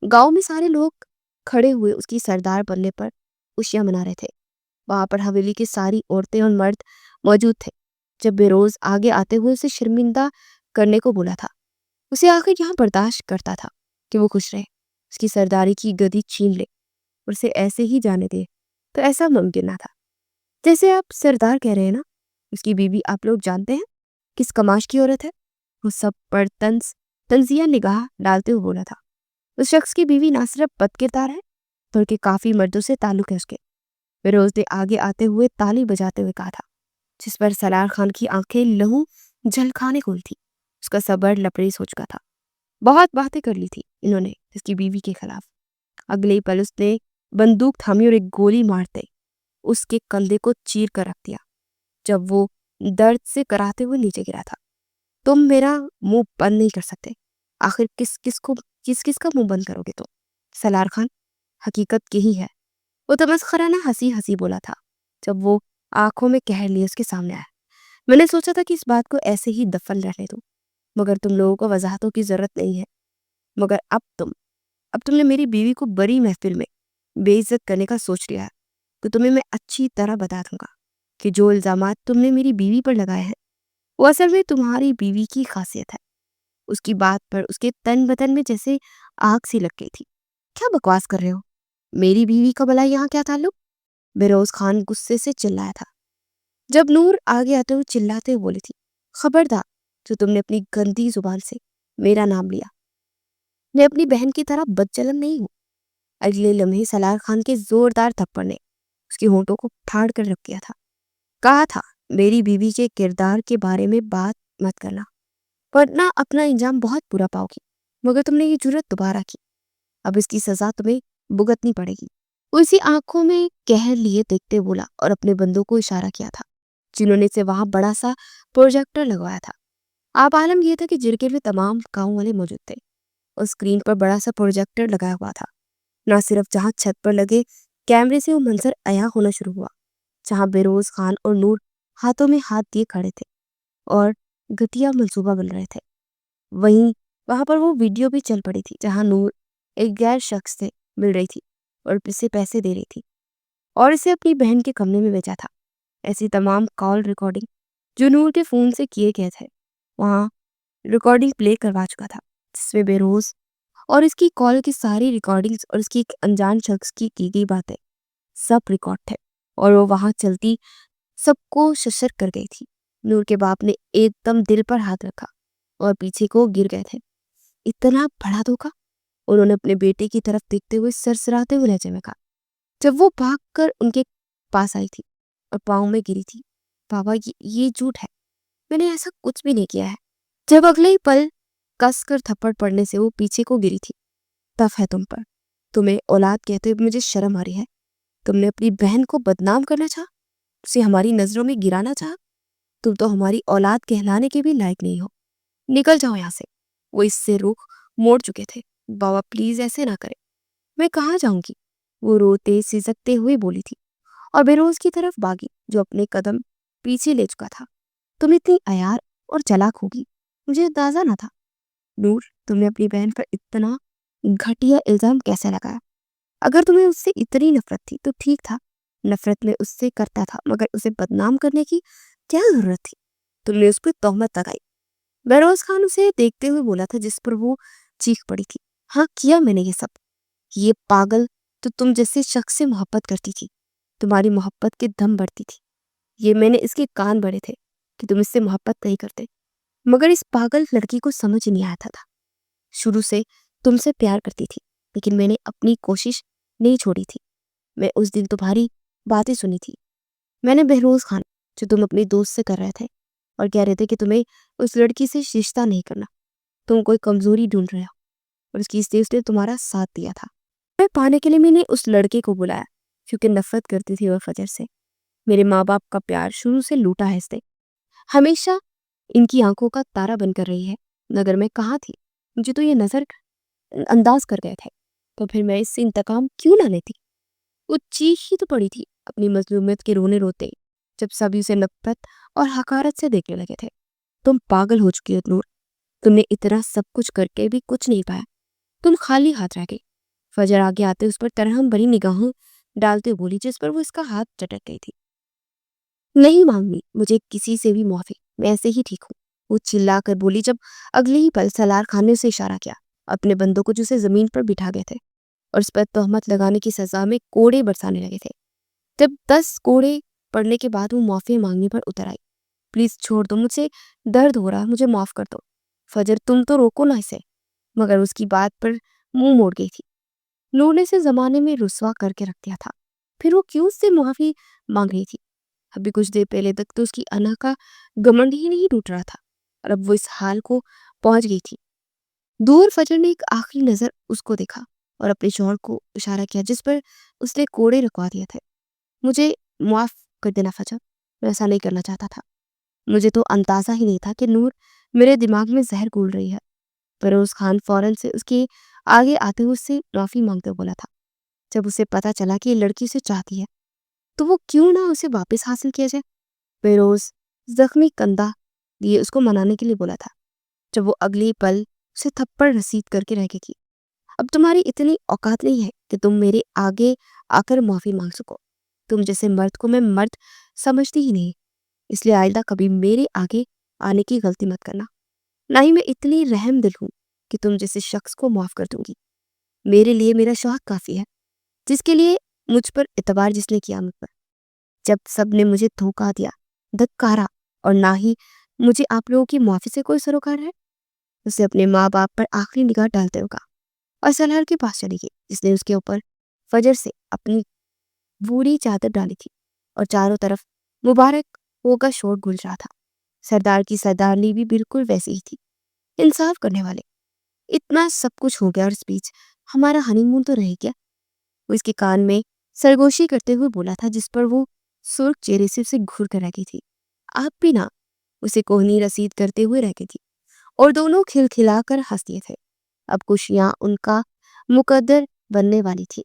گاؤں میں سارے لوگ کھڑے ہوئے اس کی سردار بننے پر خوشیاں منا رہے تھے۔ وہاں پر حویلی کی ساری عورتیں اور مرد موجود تھے۔ جب بے روز آگے آتے ہوئے اسے شرمندہ کرنے کو بولا تھا، اسے آخر یہاں برداشت کرتا تھا کہ وہ خوش رہے، اس کی سرداری کی گدی چھین لے اور اسے ایسے ہی جانے دے، تو ایسا ممکن نہ تھا۔ جیسے آپ سردار کہہ رہے ہیں نا، اس کی بیوی آپ لوگ جانتے ہیں کس کماش کی عورت ہے؟ وہ سب پر تنزیہ نگاہ ڈالتے ہوئے بولا تھا۔ اس شخص کی بیوی نہ صرف بد کردار ہے بلکہ کافی مردوں سے تعلق ہے اس کے۔ بے روز نے آگے آتے ہوئے تالی بجاتے ہوئے کہا تھا، جس پر سالار خان کی آنکھیں لہو جھلکانے کو تھی۔ اس کا صبر لبریز ہو چکا تھا۔ بہت باتیں کر لی تھی انہوں نے اس کی بیوی کے خلاف۔ اگلے پل اس نے بندوق تھامی اور ایک گولی مارتے اس کے کندھے کو چیر کر رکھ دیا۔ جب وہ درد سے کراتے ہوئے نیچے گرا تھا، تم میرا منہ بند نہیں کر سکتے، آخر کس کا منہ بند کرو گے تو؟ سالار خان، حقیقت یہی ہے، وہ تمسخرانہ ہنسی ہنسی بولا تھا جب وہ آنکھوں میں قہر لیے اس کے سامنے آیا۔ میں نے سوچا تھا کہ اس بات کو ایسے ہی دفن رہنے دوں، مگر تم لوگوں کو وضاحتوں کی ضرورت نہیں ہے۔ مگر اب تم نے میری بیوی کو بڑی محفل میں بے عزت کرنے کا سوچ لیا ہے، تو تمہیں میں اچھی طرح بتا دوں گا کہ جو الزامات تم نے میری بیوی پر لگائے ہیں وہ اصل میں تمہاری بیوی کی خاصیت ہے۔ اس کی بات پر اس کے تن بدن میں جیسے آگ سی لگ گئی تھی۔ کیا بکواس کر رہے ہو؟ میری بیوی کا بھلا یہاں کیا تعلق؟ بے روز خان غصے سے چلایا تھا۔ جب نور آگے آتے ہوئے چلاتے ہوئے بولی تھی، خبردار جو تم نے اپنی گندی زبان سے میرا نام لیا، میں اپنی بہن کی طرح بدچلن نہیں ہوں۔ اگلے لمحے سالار خان کے زوردار تھپڑ نے اس کی ہونٹوں کو پھاڑ کر رکھ دیا تھا۔ کہا تھا میری بیوی کے کردار کے بارے میں بات مت کرنا، ورنہ اپنا انجام بہت برا پاؤ گی، مگر تم نے یہ جرت دوبارہ کی، اب اس کی سزا تمہیں بھگتنی پڑے گی۔ وہ اسی آنکھوں میں قہر لیے دیکھتے بولا اور اپنے بندوں کو اشارہ کیا تھا جنہوں نے سے وہاں بڑا سا پروجیکٹر لگوایا تھا۔ آپ عالم یہ تھا کہ جرگے میں تمام گاؤں والے موجود تھے اور اسکرین پر بڑا سا پروجیکٹر لگایا ہوا تھا۔ نہ صرف جہاں چھت پر لگے کیمرے سے وہ منظر عیاں ہونا شروع ہوا، جہاں بے روز خان اور نور ہاتھوں میں ہاتھ دیے کھڑے تھے اور گھٹیا منصوبہ بن رہے تھے، وہاں پر وہ ویڈیو بھی چل پڑی تھی جہاں نور ایک غیر شخص سے مل رہی تھی اور اسے پیسے دے رہی تھی اور اسے اپنی بہن کے کمرے میں بھیجا تھا۔ ایسی تمام کال ریکارڈنگ جو نور کے فون سے کیے گئے تھے، وہاں ریکارڈنگ پلے کروا چکا تھا، جس میں بے روز اور اس کی کال کی ساری ریکارڈنگز اور اس کی ایک انجان شخص کی گئی باتیں سب ریکارڈ تھے، اور وہ وہاں چلتی سب کو ششر کر گئی تھی۔ نور کے باپ نے ایک دم دل پر ہاتھ رکھا اور پیچھے کو گر گئے تھے۔ اتنا بڑا دھوکا، انہوں نے اپنے بیٹے کی طرف دیکھتے ہوئے سرسراتے ہوئے لہجے میں کہا، جب وہ بھاگ کر ان کے پاس آئی تھی اور پاؤں میں گری تھی۔ بابا یہ جھوٹ ہے، میں نے ایسا کچھ بھی نہیں کیا ہے۔ جب اگلے ہی پل کس کر تھپڑ پڑنے سے وہ پیچھے کو گری تھی۔ تف ہے تم پر، تمہیں اولاد کہتے ہوئے مجھے شرم آ رہی ہے۔ تم نے اپنی بہن کو بدنام کرنا چاہا، اسے ہماری نظروں میں گرانا چاہا۔ تم تو ہماری اولاد کہلانے کے بھی لائق نہیں ہو، نکل جاؤ یہاں سے۔ وہ اس سے رخ موڑ چکے تھے۔ بابا پلیز ایسے نہ کرے، میں کہاں جاؤں گی؟ وہ روتے سسکتے ہوئے بولی تھی اور بہروز کی طرف بھاگی جو اپنے قدم پیچھے لے چکا تھا۔ تم اتنی عیار اور چلاک ہوگی، مجھے اندازہ نہ تھا۔ نور، تم نے اپنی بہن پر اتنا گھٹیا الزام کیسے لگایا؟ اگر تمہیں اس سے اتنی نفرت تھی تو ٹھیک تھا، نفرت میں اس سے کرتا تھا، مگر اسے بدنام کرنے کی کیا ضرورت تھی؟ تم نے اس پر تہمت لگائی۔ بہروز خان اسے دیکھتے ہوئے بولا تھا، جس پر وہ چیخ پڑی تھی۔ ہاں کیا میں نے یہ سب۔ یہ پاگل تو تم جیسے شخص سے محبت کرتی تھی، تمہاری محبت کے دم بڑھتی تھی۔ یہ میں نے اس کے کان بڑے تھے کہ تم اس سے محبت نہیں کرتے، مگر اس پاگل لڑکی کو سمجھ نہیں آتا تھا۔ شروع سے تم سے پیار کرتی تھی، لیکن میں نے اپنی کوشش نہیں چھوڑی تھی۔ میں اس دن تمہاری باتیں سنی تھی، میں نے بہروز خان جو تم اپنی دوست سے کر رہے تھے اور کہہ رہے تھے کہ تمہیں اس لڑکی سے رشتہ نہیں کرنا، تم کوئی کمزوری ڈھونڈ رہے ہو، اور اس کی اس نے تمہارا ساتھ دیا تھا۔ میں پانے کے لیے میں نے اس لڑکے کو بلایا کیونکہ نفرت کرتی تھی وہ فجر سے۔ میرے ماں باپ کا پیار شروع سے لوٹا ہے اس نے، ہمیشہ ان کی آنکھوں کا تارا بن کر رہی ہے، مگر میں کہاں تھی؟ مجھے تو یہ نظر انداز کر گئے تھے، تو پھر میں اس سے انتقام کیوں نہ لیتی؟ وہ چیخ ہی تو پڑی تھی اپنی مظلومیت کے رونے روتے، جب سبھی اسے نفرت اور حقارت سے دیکھنے لگے تھے۔ تم پاگل ہو چکی ہو نور، تم نے اتنا سب کچھ کر کے بھی کچھ نہیں پایا، تم خالی ہاتھ رہ گئی۔ فجر آگے آتے اس پر ترہم بھری نگاہوں ڈالتے بولی، جس پر وہ اس کا ہاتھ چٹک گئی تھی۔ نہیں مانگنی مجھے کسی سے بھی معافی، میں ایسے ہی ٹھیک ہوں، وہ چلا کر بولی جب اگلے ہی پل سالار خان نے اسے اشارہ کیا، اپنے بندوں کو جو اسے زمین پر بٹھا گئے تھے اور اس پر تہمت لگانے کی سزا میں کوڑے برسانے لگے تھے۔ جب 10 کوڑے پڑنے کے بعد وہ معافی مانگنے پر اتر آئی۔ پلیز چھوڑ دو، مجھ سے درد ہو رہا، مجھے معاف کر دو۔ فجر تم تو روکو نہ اسے، مگر اس کی بات پر منہ موڑ گئی تھی۔ نور نے اسے زمانے میں رسوا کر کے رکھ دیا تھا، پھر وہ کیوں اس سے معافی مانگ رہی تھی؟ ابھی کچھ دیر پہلے تک تو اس کی انا کا گمنڈ ہی نہیں ٹوٹ رہا تھا، اور اب وہ اس حال کو پہنچ گئی تھی۔ دور فجر نے ایک آخری نظر اس کو دیکھا اور اپنے شوہر کو اشارہ کیا جس پر اس نے کوڑے رکھوا دیے تھے۔ مجھے معاف کر دینا فجر، میں ایسا نہیں کرنا چاہتا تھا۔ مجھے تو اندازہ ہی نہیں تھا کہ نور میرے دماغ میں زہر گھول رہی ہے۔ بہروز خان فوراً سے اس کے آگے آتے ہوئے اس سے معافی مانگتے بولا تھا۔ جب اسے پتا چلا کہ یہ لڑکی اسے چاہتی ہے تو وہ کیوں نہ اسے واپس حاصل کیا جائے۔ بہروز زخمی کندھا دیے اس کو منانے کے لیے بولا تھا، جب وہ اگلی پل اسے تھپڑ رسید کر کے رہ گئی تھی۔ اب تمہاری اتنی اوقات نہیں ہے کہ تم میرے آگے آ کر معافی مانگ سکو، تم جیسے مرد کو میں مرد سمجھتی ہی نہیں، اس لیے آئندہ کبھی میرے آگے آنے کی غلطی مت کرنا۔ نہ ہی میں اتنی رحم دل ہوں کہ تم جیسے شخص کو معاف کر دوں گی۔ میرے لیے میرا شوہر کافی ہے، جس کے لیے مجھ پر اعتبار جس نے کیا مجھ پر۔ جب سب نے مجھے دھوکا دیا، دھکارا، اور نہ ہی مجھے آپ لوگوں کی معافی سے کوئی سروکار ہے۔ اسے اپنے ماں باپ پر آخری نگاہ ڈالتے ہوگا اور سلہر کے پاس چلی گئی جس نے اس کے اوپر فجر سے اپنی بوڑھی چادر ڈالی تھی، اور چاروں طرف مبارک ہوگا شور گونج رہا تھا۔ سردار کی سردارنی بھی بالکل ویسی ہی تھی، انصاف کرنے والے۔ اتنا سب کچھ ہو گیا اور اس بیچ ہمارا ہنی مون تو رہ گیا، وہ اس کے کان میں سرگوشی کرتے ہوئے بولا تھا، جس پر وہ سرخ چہرے سے اسے گھور کر رہ گئی تھی۔ آپ بھی نہ، اسے کوہنی رسید کرتے ہوئے رہ گئی تھی، اور دونوں کھل کھلا کر ہنس دیے تھے۔ اب خوشیاں ان کا مقدر بننے والی تھی۔